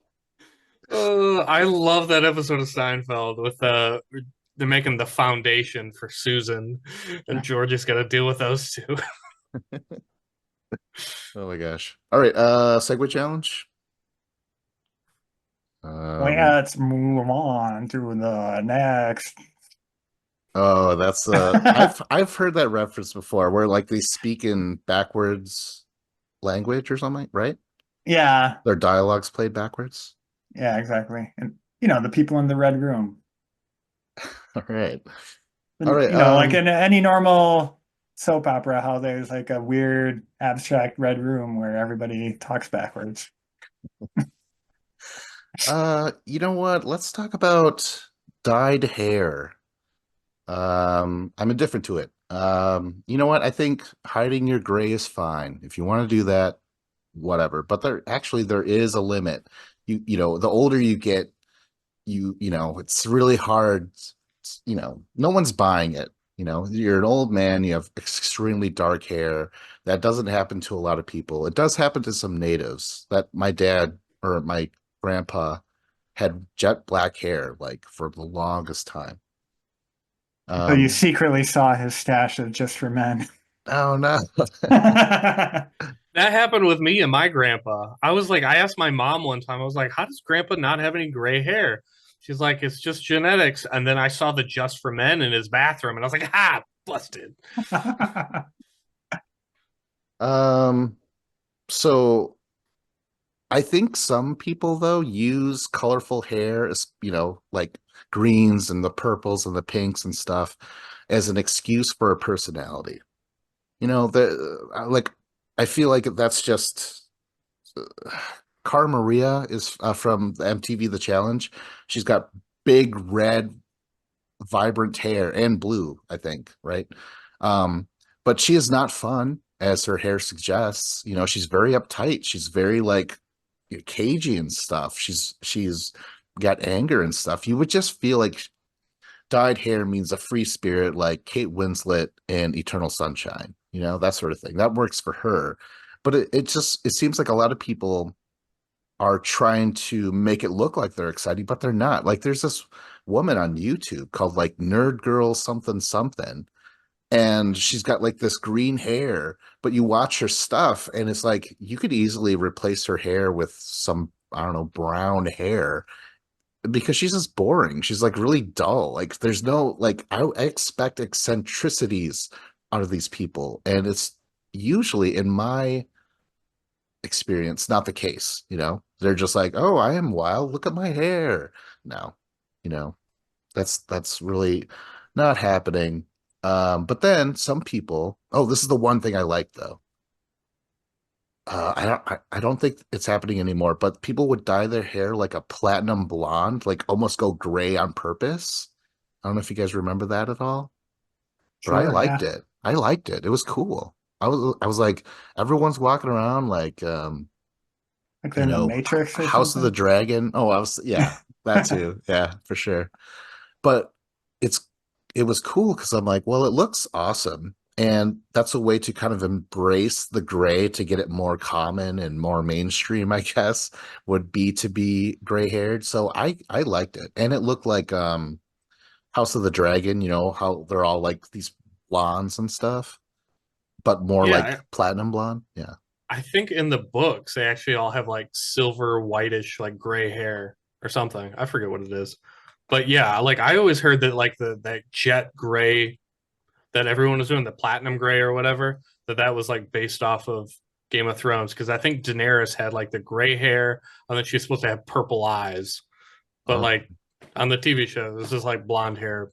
I love that episode of Seinfeld with they're making the foundation for Susan, and George is got to deal with those two. Oh my gosh. All right, segue challenge. Um, Let's move on to the next. oh, that's I've heard that reference before where like they speak in backwards language or something, right? Yeah, Their dialogues played backwards. yeah, exactly. And the people in the red room. All right. All And, right. like in any normal soap opera, how there's like a weird abstract red room where everybody talks backwards. You know what? Let's talk about dyed hair. I'm indifferent to it. You know what? I think hiding your gray is fine. If you want to do that, whatever. But there is a limit. The older you get, it's really hard. No one's buying it. You're an old man, you have extremely dark hair. That doesn't happen to a lot of people. It does happen to some natives. That my dad or my grandpa had jet black hair like for the longest time. So you Um, secretly saw his stash of Just for Men. oh no. That happened with me and my grandpa. I asked my mom one time, I was like, how does grandpa not have any gray hair? She's like, it's just genetics. And then I saw the Just for Men in his bathroom, and I was like, ah, busted. Um, so I think some people though use colorful hair as, like greens and the purples and the pinks and stuff as an excuse for a personality. Like I feel like that's just Cara Maria is from the MTV The Challenge. She's got big red vibrant hair and blue, I think, right? Um, but she is not fun as her hair suggests. She's very uptight. She's very like cagey and stuff. She's got anger and stuff. You would just feel like dyed hair means a free spirit like Kate Winslet and Eternal Sunshine, that sort of thing. That works for her. But it seems like a lot of people are trying to make it look like they're exciting, but they're not. Like there's this woman on YouTube called like Nerd Girl something something, and she's got like this green hair, but you watch her stuff and it's like you could easily replace her hair with some, I don't know, brown hair because she's just boring. She's like really dull. Like there's no like I expect eccentricities out of these people, and it's usually in my experience not the case, you know? They're just like, "Oh, I am wild. Look at my hair." No, you know, that's really not happening. But then some people, oh, this is the one thing I like though. I don't think it's happening anymore, but people would dye their hair like a platinum blonde, like almost go gray on purpose. I don't know if you guys remember that at all, but I Sure, liked yeah. it. I liked it. It was cool. I was like, everyone's walking around like Like they're in the Matrix or House of the something. Dragon. Oh, yeah, that too. Yeah, for sure. But it's it was cool because I'm like, well, it looks awesome. And that's a way to kind of embrace the gray to get it more common and more mainstream, I guess, would be gray haired. So I liked it. And it looked like House of the Dragon, you know, how they're all like these blondes and stuff, but more like Yeah, platinum blonde. Yeah. I think in the books they actually all have like silver, whitish, like gray hair or something. I forget what it is. But yeah, like I always heard that like the that jet gray that everyone was doing, the platinum gray or whatever, that was like based off of Game of Thrones because I think Daenerys had like the gray hair and then she's supposed to have purple eyes. But Oh, like on the TV show, this is like blonde hair.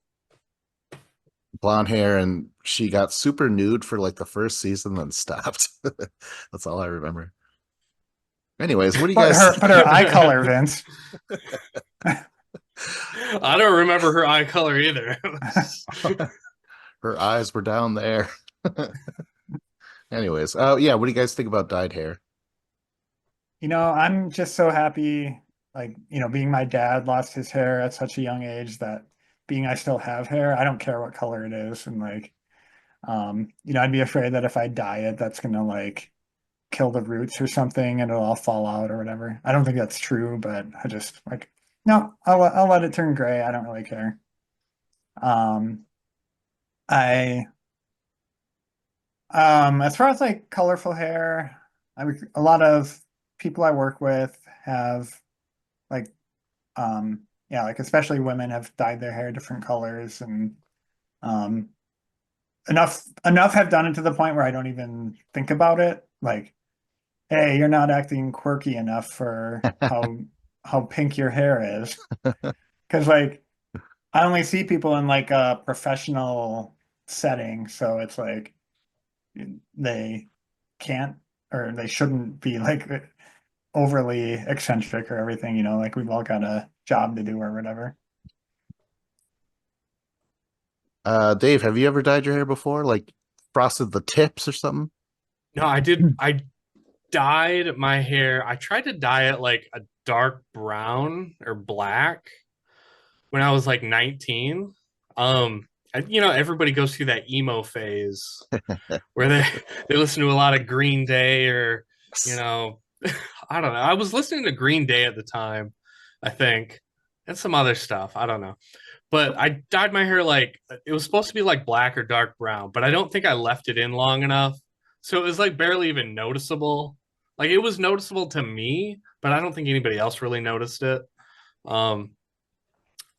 blonde hair, and she got super nude for like the first season, then stopped. That's all I remember. Anyways, what do you But guys? her eye color, Vince. I don't remember her eye color either. Her eyes were down there. Anyways, oh yeah, what do you guys think about dyed hair? I'm just so happy, like, being my dad lost his hair at such a young age that being I still have hair, I don't care what color it is. And like, I'd be afraid that if I dye it, that's gonna like kill the roots or something and it'll all fall out or whatever. I don't think that's true, but I just like, no, I'll let it turn gray. I don't really care. Um, I as far as like colorful hair, a lot of people I work with have like yeah, like especially women have dyed their hair different colors and um enough have done it to the point where I don't even think about it. Like, hey, you're not acting quirky enough for how pink your hair is. Because like I only see people in like a professional setting, so it's like they can't or they shouldn't be like overly eccentric or everything, like we've all got a job to do or whatever. Dave, have you ever dyed your hair before? Like frosted the tips or something? No, I did. I dyed my hair. I tried to dye it like a dark brown or black when I was like 19. Everybody goes through that emo phase where they listen to a lot of Green Day or, you know, I don't know. I was listening to Green Day at the time, I think, and some other stuff. I don't know. But I dyed my hair like it was supposed to be like black or dark brown, but I don't think I left it in long enough. So it was like barely even noticeable. Like it was noticeable to me, but I don't think anybody else really noticed it. Um,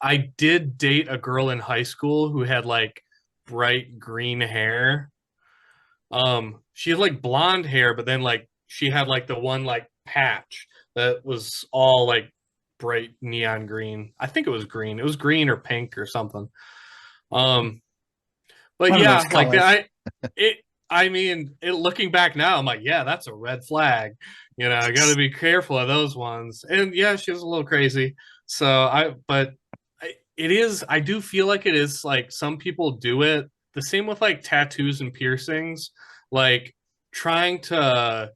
I did date a girl in high school who had like bright green hair. She had like blonde hair, but then like she had like the one like patch that was all like bright neon green. I think it was green. It was green or pink or something. Um, but One of those yeah, like colors. it. I mean, looking back now, I'm like, yeah, that's a red flag. I got to be careful of those ones. And yeah, she was a little crazy. But it is. I do feel like it is like some people do it. The same with like tattoos and piercings, like trying to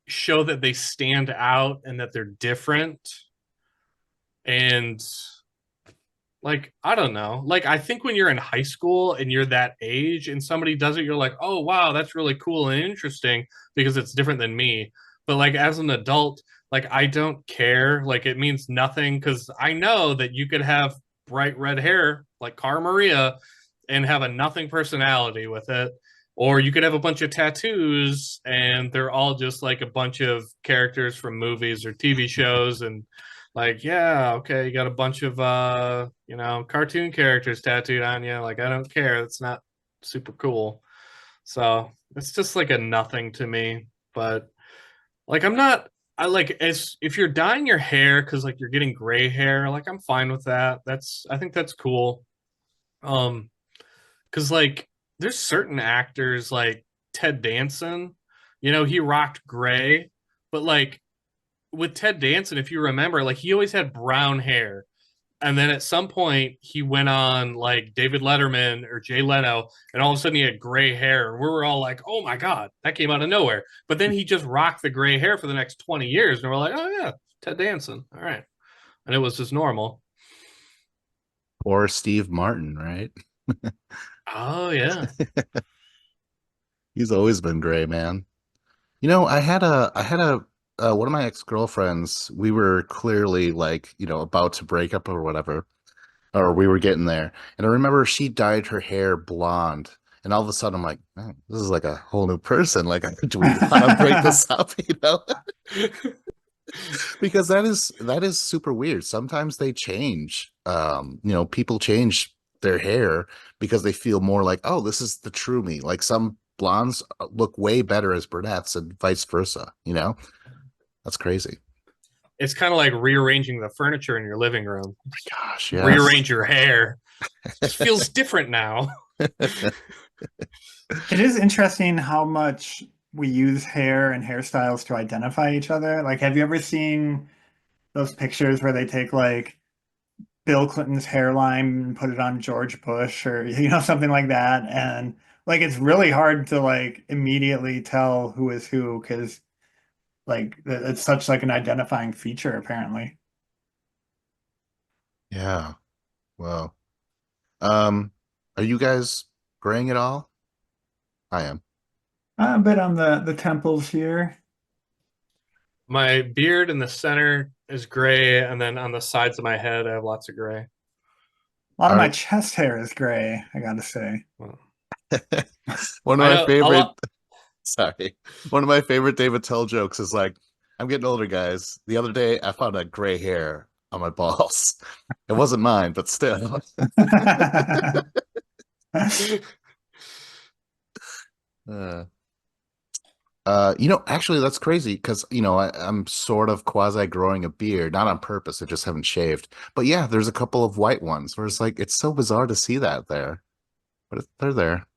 show that they stand out and that they're different. And like I don't know, like I think when you're in high school and you're that age and somebody does it, you're like, oh wow, that's really cool and interesting because it's different than me. But like as an adult, like I don't care, like it means nothing because I know that you could have bright red hair like Cara Maria and have a nothing personality with it, or you could have a bunch of tattoos and they're all just like a bunch of characters from movies or TV shows. And like, yeah, okay, you got a bunch of cartoon characters tattooed on you. Like, I don't care. It's not super cool. So it's just like a nothing to me. But Like I'm not I like as if you're dyeing your hair because like you're getting gray hair, like I'm fine with that. I think that's cool. Um, because like there's certain actors like Ted Danson, he rocked gray, but like with Ted Danson, if you remember, like he always had brown hair. And then at some point he went on like David Letterman or Jay Leno, and all of a sudden he had gray hair. And we were all like, oh my God, that came out of nowhere. But then he just rocked the gray hair for the next 20 years. And we're like, oh yeah, Ted Danson. All right. And it was just normal. Or Steve Martin, right? Oh yeah. He's always been gray, man. I had a one of my ex-girlfriends, we were clearly like, about to break up or whatever, or we were getting there. And I remember she dyed her hair blonde. And all of a sudden I'm like, man, this is like a whole new person. Like, do we want to break this up, Because that is super weird. Sometimes they change. People change their hair because they feel more like, oh, this is the true me. Like some blondes look way better as brunettes and vice versa. That's crazy. It's kind of like rearranging the furniture in your living room. Gosh, yes. Rearrange your hair. It just feels different now. It is interesting how much we use hair and hairstyles to identify each other. Like, have you ever seen those pictures where they take like Bill Clinton's hairline and put it on George Bush or something like that? And like it's really hard to like immediately tell who is who because like it's such like an identifying feature apparently. Yeah. Well, um, are you guys graying at all? I am. A bit on the temples here. My beard in the center is gray, and then on the sides of my head, I have lots of gray. A lot of my Are chest hair is gray, I gotta say. Well, one of I my know a favorite lot. sorry. One of my favorite David Tell jokes is like, I'm getting older, guys. The other day I found a gray hair on my balls. It wasn't mine, but still. Uh, actually, that's crazy because, I'm sort of quasi growing a beard, not on purpose. I just haven't shaved. But yeah, there's a couple of white ones where it's like, it's so bizarre to see that there, but they're there.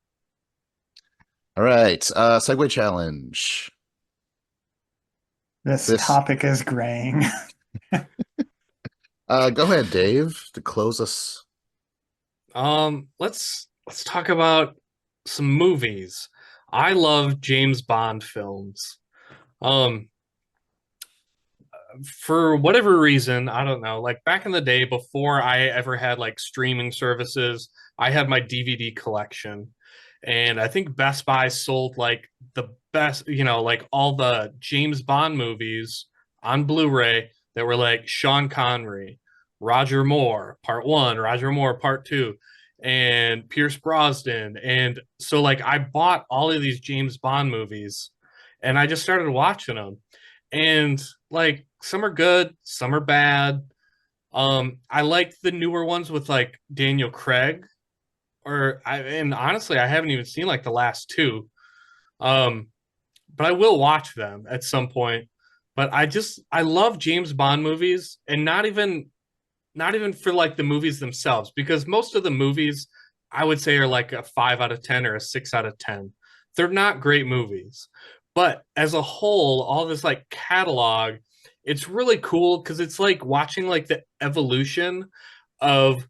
All right. Segue challenge. This This, topic is graying. go ahead, Dave, to close us. Let's talk about some movies. I love James Bond films. Um, for whatever reason, I don't know, like back in the day before I ever had like streaming services, I had my DVD collection. And I think Best Buy sold like the best, like all the James Bond movies on Blu-ray that were like Sean Connery, Roger Moore, part one, Roger Moore, part two, and Pierce Brosnan. And so, like, I bought all of these James Bond movies and I just started watching them. And like some are good, some are bad. I like the newer ones with like Daniel Craig, and honestly, I haven't even seen like the last two. Um, but I will watch them at some point. But I love James Bond movies, and not even for like the movies themselves, because most of the movies I would say are like a 5 out of 10 or a 6 out of 10. They're not great movies, but as a whole, all this like catalog, it's really cool because it's like watching like the evolution of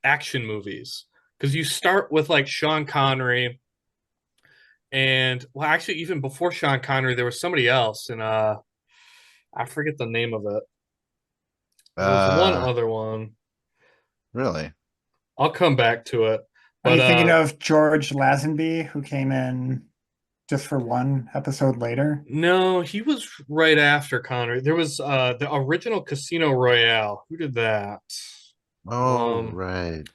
action movies. Because you start with like Sean Connery, and well, actually, even before Sean Connery, there was somebody else, and I forget the name of it. There was one Uh, other one. really? I'll come back to it. Are But you thinking of George Lazenby, who came in just for one episode later? no, he was right after Connery. There was the original Casino Royale. Who did that? Oh, Um, right.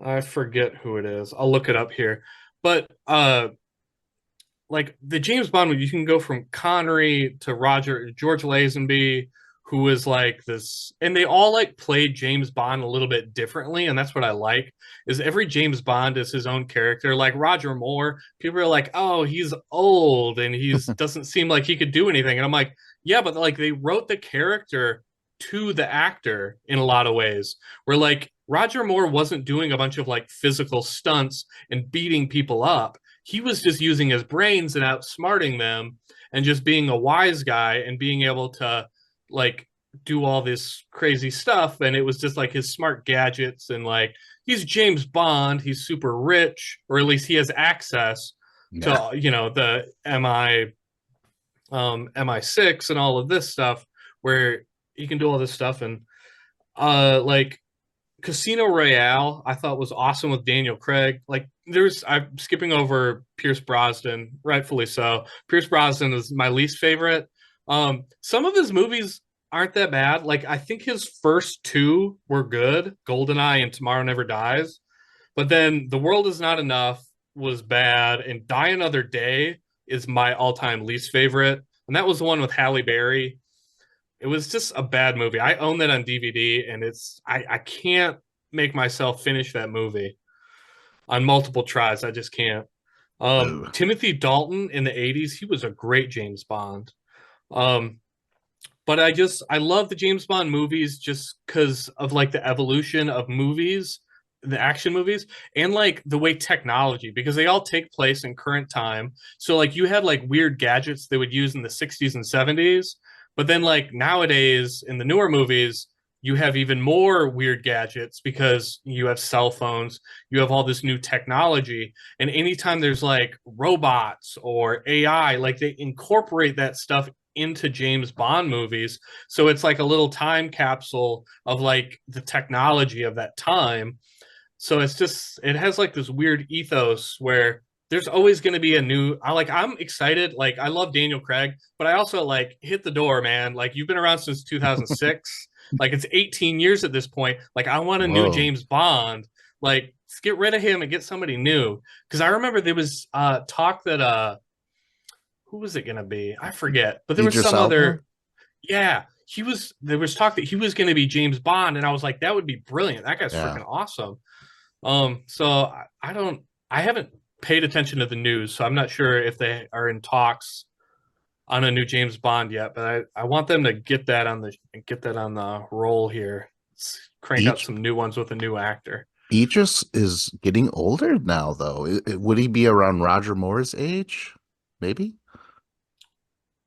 I forget who it is. I'll look it up here. But like the James Bond movie, you can go from Connery to George Lazenby, who was like this, and they all like played James Bond a little bit differently, and that's what I like. Is every James Bond is his own character. Like Roger Moore, people are like, oh, he's old and he's doesn't seem like he could do anything, and I'm like, yeah, but like they wrote the character to the actor in a lot of ways, where like Roger Moore wasn't doing a bunch of like physical stunts and beating people up. He was just using his brains and outsmarting them and just being a wise guy and being able to like do all this crazy stuff. And it was just like his smart gadgets and like he's James Bond, he's super rich, or at least he has access Yeah. to the MI6 and all of this stuff where he can do all this stuff. And like Casino Royale, I thought was awesome with Daniel Craig. Like, I'm skipping over Pierce Brosnan, rightfully so. Pierce Brosnan is my least favorite. Some of his movies aren't that bad. Like, I think his first two were good, Goldeneye and Tomorrow Never Dies. But then The World Is Not Enough was bad, and Die Another Day is my all-time least favorite. And that was the one with Halle Berry. It was just a bad movie. I own that on DVD, and I can't make myself finish that movie on multiple tries. I just can't. Oh. Timothy Dalton in the 80s, he was a great James Bond. Um, but I love the James Bond movies just because of like the evolution of movies, the action movies, and like the way technology, because they all take place in current time. So like you had like weird gadgets they would use in the 60s and 70s, but then like nowadays in the newer movies, you have even more weird gadgets because you have cell phones, you have all this new technology, and anytime there's like robots or AI, like they incorporate that stuff into James Bond movies. So it's like a little time capsule of like the technology of that time. So it has like this weird ethos where there's always going to be a new. I'm excited. Like I love Daniel Craig, but I also like hit the door, man. Like you've been around since 2006. Like it's 18 years at this point. Like I want a new Whoa. James Bond. Like let's get rid of him and get somebody new. Because I remember there was talk that who was it going to be? I forget. But there was Idris some Elba? other. Yeah, he was. There was talk that he was going to be James Bond, and I was like, that would be brilliant. That guy's Yeah. freaking awesome. So I don't, I haven't paid attention to the news, so I'm not sure if they are in talks on a new James Bond yet. But I want them to get that on the roll here. Let's crank out Each some new ones with a new actor. Idris is getting older now, though. Would he be around Roger Moore's age? Maybe.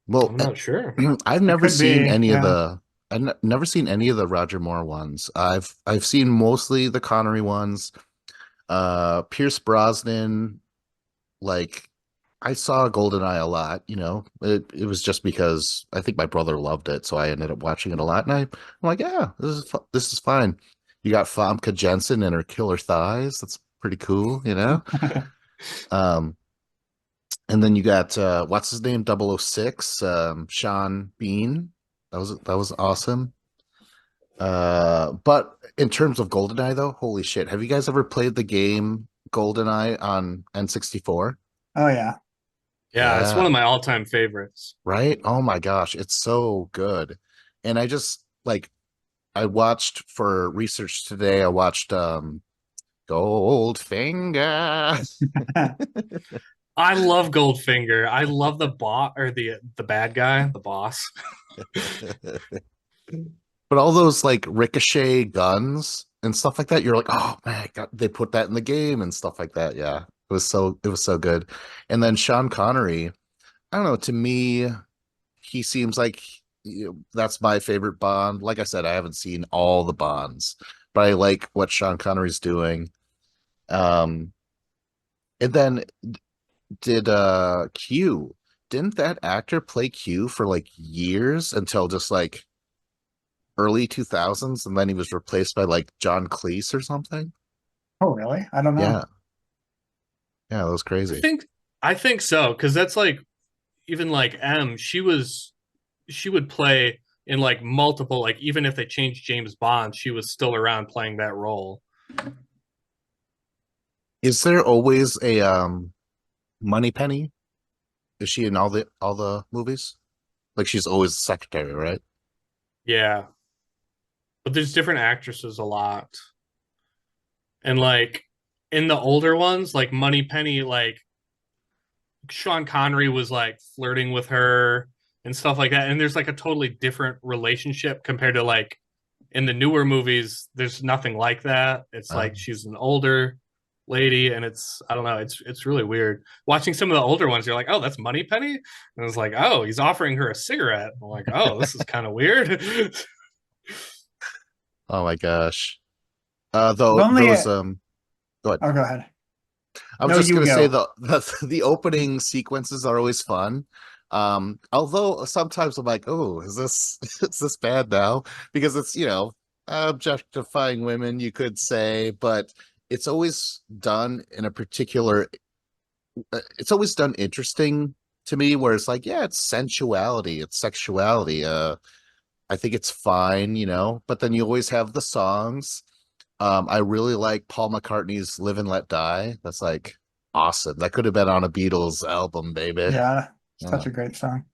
Well, I'm not sure. I've It never could seen be, any of yeah. the. Never seen any of the Roger Moore ones. I've seen mostly the Connery ones. Pierce Brosnan, like I saw Goldeneye a lot, It was just because I think my brother loved it, so I ended up watching it a lot. And I'm like, yeah, this is fine. You got Famke Jensen and her killer thighs. That's pretty cool. Um, and then you got what's his name, 006, Sean Bean. That was awesome. But in terms of GoldenEye, though, holy shit, have you guys ever played the game GoldenEye on N64? Oh yeah. Yeah, it's one Yeah, of my all-time favorites. right? Oh my gosh, it's so good. And I just like I watched for research today, I watched Goldfinger. I love Goldfinger. I love the bot or the bad guy, the boss. But all those like ricochet guns and stuff like that, you're like, oh man, God, they put that in the game and stuff like that. Yeah, it was so good. And then Sean Connery, I don't know, to me, he seems like that's my favorite Bond. Like I said, I haven't seen all the Bonds, but I like what Sean Connery's doing. Um, and then did Q? Didn't that actor play Q for like years until just like early 2000s, and then he was replaced by like John Cleese or something? Oh really? I don't know. Yeah, yeah, that was I crazy. think I think so because that's like even like she would play in like multiple like even if they changed James Bond, she was still around playing that role. Is there always a Money Penny? Is she in all the movies? Like she's always the secretary, right? Yeah, but there's different actresses a lot, and like in the older ones, like Moneypenny, like Sean Connery was like flirting with her and stuff like that. And there's like a totally different relationship compared to like in the newer movies, there's nothing like that. It's like Um, she's an older lady, and it's I don't know, it's really weird. Watching some of the older ones, you're like, oh, that's Moneypenny? And it's like, oh, he's offering her a cigarette. I'm like, oh, this is kind of weird. oh my gosh. The Though only those go ahead. oh, go ahead. I was No, just you gonna say go. the opening sequences are always fun. Although sometimes I'm like, oh, is this is this bad now? Because it's, objectifying women, you could say, but it's always done in a particular it's always done interesting to me, where it's like, yeah, it's sensuality, it's sexuality. I think it's fine, but then you always have the songs. I really like Paul McCartney's Live and Let Die. That's like awesome. That could have been on a Beatles album, baby. Yeah, Yeah. such a great song.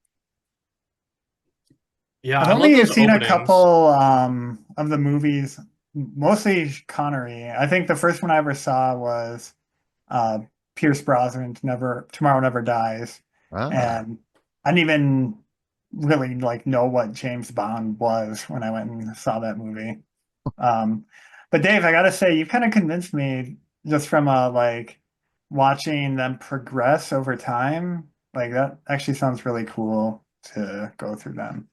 Yeah, I've I love only those seen a openings. couple of the movies, mostly Connery. I think the first one I ever saw was uh Pierce Brosnan's Never Tomorrow Never Dies. Ah. And I didn't even really like know what James Bond was when I went and saw that movie. Um but Dave, I gotta say, you kind of convinced me just from like watching them progress over time. Like that actually sounds really cool to go through them.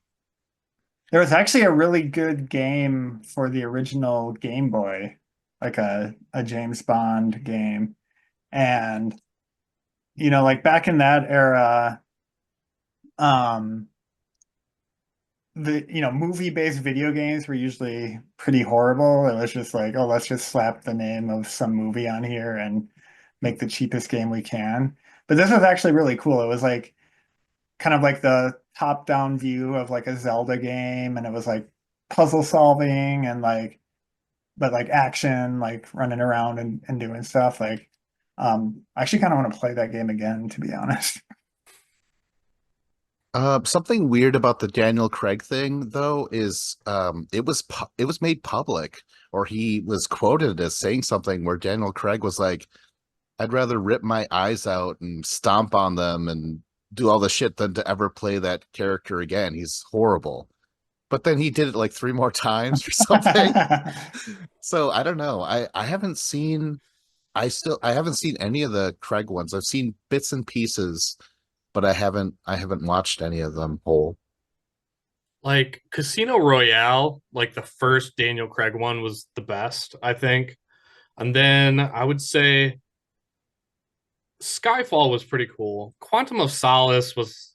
There was actually a really good game for the original Game Boy, like a James Bond game. And, like back in that era, um, movie-based video games were usually pretty horrible. It was just like, oh, let's just slap the name of some movie on here and make the cheapest game we can. But this was actually really cool. It was like kind of like the top-down view of like a Zelda game, and it was like puzzle solving and like but like action, like running around and doing stuff. Like I actually kind of want to play that game again, to be honest. Something weird about the Daniel Craig thing, though, is it was made public, or he was quoted as saying something where Daniel Craig was like, "I'd rather rip my eyes out and stomp on them and do all the shit than to ever play that character again. He's horrible." But then he did it like three more times or something. So I don't know. I haven't seen any of the Craig ones. I've seen bits and pieces, but I haven't watched any of them whole. Like Casino Royale, like the first Daniel Craig one was the best, I think. And then I would say Skyfall was pretty cool. Quantum of Solace was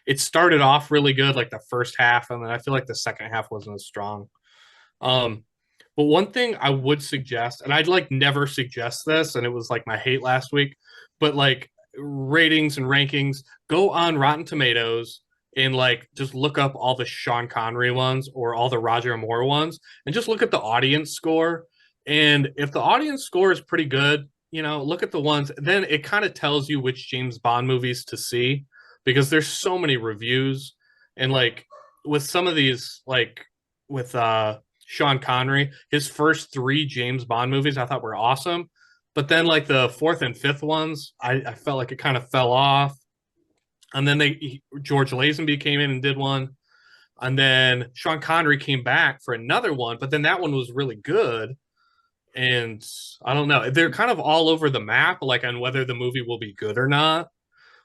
it started off really good, like the first half, and then I feel like the second half wasn't as strong. Um, but one thing I would suggest, and I'd like never suggest this, and it was like my hate last week, but like ratings and rankings, go on Rotten Tomatoes and like just look up all the Sean Connery ones or all the Roger Moore ones and just look at the audience score. And if the audience score is pretty good, look at the ones, then it kind of tells you which James Bond movies to see because there's so many reviews. And like with some of these, like with Sean Connery. His first three James Bond movies I thought were awesome. But then like the fourth and fifth ones, I felt like it kind of fell off. And then George Lazenby came in and did one. And then Sean Connery came back for another one, but then that one was really good. And I don't know. They're kind of all over the map, like on whether the movie will be good or not.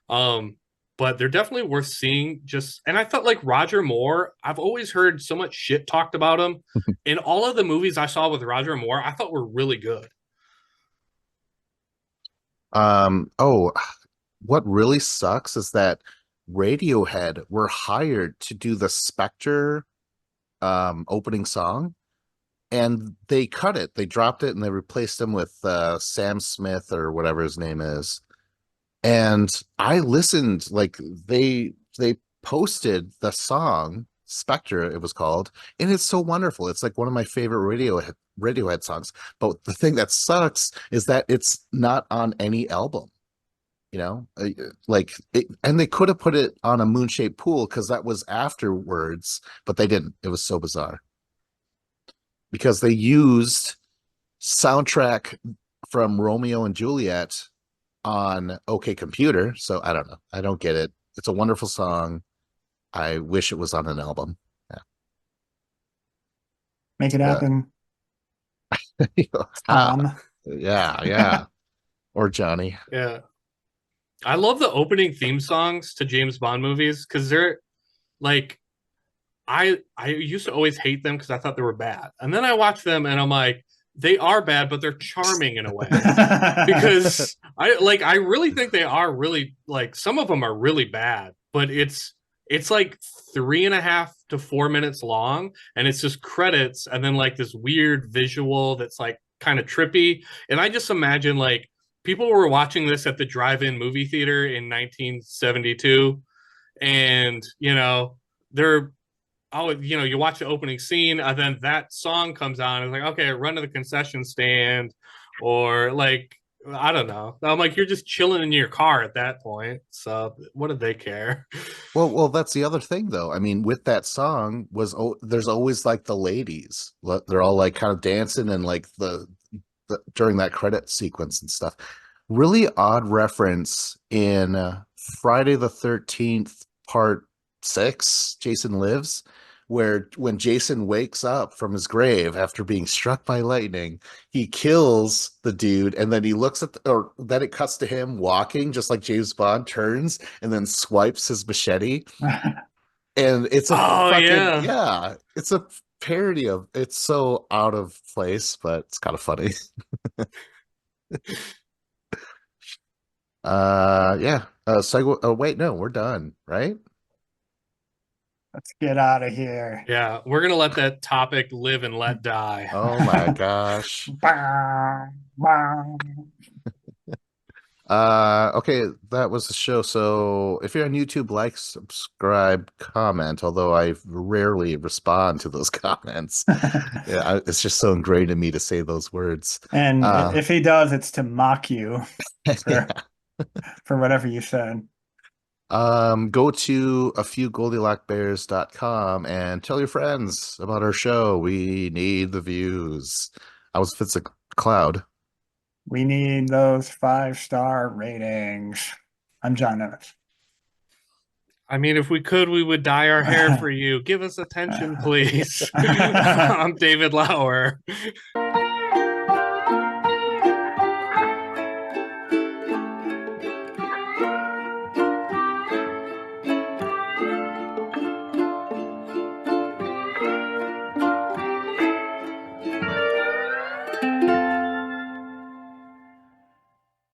Um, but they're definitely worth seeing. Just and I felt like Roger Moore. I've always heard so much shit talked about him. In all of the movies I saw with Roger Moore, I thought were really good. Oh, what really sucks is that Radiohead were hired to do the Spectre opening song, and they cut it. They dropped it and they replaced him with Sam Smith or whatever his name is. And I listened, like they posted the song Spectre, it was called, and it's so wonderful. It's like one of my favorite Radiohead songs. But the thing that sucks is that it's not on any album. you know, like it, and they could have put it on a moon-shaped pool because that was afterwards, but they didn't. It was so bizarre because they used soundtrack from Romeo and Juliet on OK Computer. So I don't know. I don't get it. It's a wonderful song. I wish it was on an album. Make it Yeah. happen, Ah, Tom. yeah, yeah. Or Johnny. Yeah. I love the opening theme songs to James Bond movies because they're like I used to always hate them because I thought they were bad. And then I watch them and I'm like, they are bad, but they're charming in a way. Because I really think they are really like some of them are really bad, but it's like 3.5 to 4 minutes long, and it's just credits and then like this weird visual that's like kind of trippy. And I just imagine like people were watching this at the drive-in movie theater in 1972, and they're you watch the opening scene and then that song comes on. It's like, okay, run to the concession stand, or like, I don't know. I'm like, you're just chilling in your car at that point. So what did they care? Well, that's the other thing, though. I mean, with that song was there's always like the ladies. They're all like kind of dancing and like the during that credit sequence and stuff. Really odd reference in Friday the 13th Part 6, Jason Lives, where when Jason wakes up from his grave after being struck by lightning, he kills the dude and then he looks at or then it cuts to him walking just like James Bond turns and then swipes his machete and it's a Oh fucking yeah. yeah, it's a parody of it's so out of place, but it's kind of funny. Yeah. Segue. Oh, wait, no, we're done, right? Let's get out of here. Yeah, we're gonna let that topic live and let die. Oh my gosh. Bah, bah. Okay, that was the show. So if you're on YouTube, like, subscribe, comment, although I rarely respond to those comments. Yeah, it's just so ingrained in me to say those words. And Uh, if he does, it's to mock you for yeah. for whatever you said. Go to a few goldilockbears.com and tell your friends about our show. We need the views. I was Fitz a Cloud. We need those 5-star ratings. I'm John Evans. I mean, if we could, we would dye our hair for you. Give us attention, please. I'm David Lauer.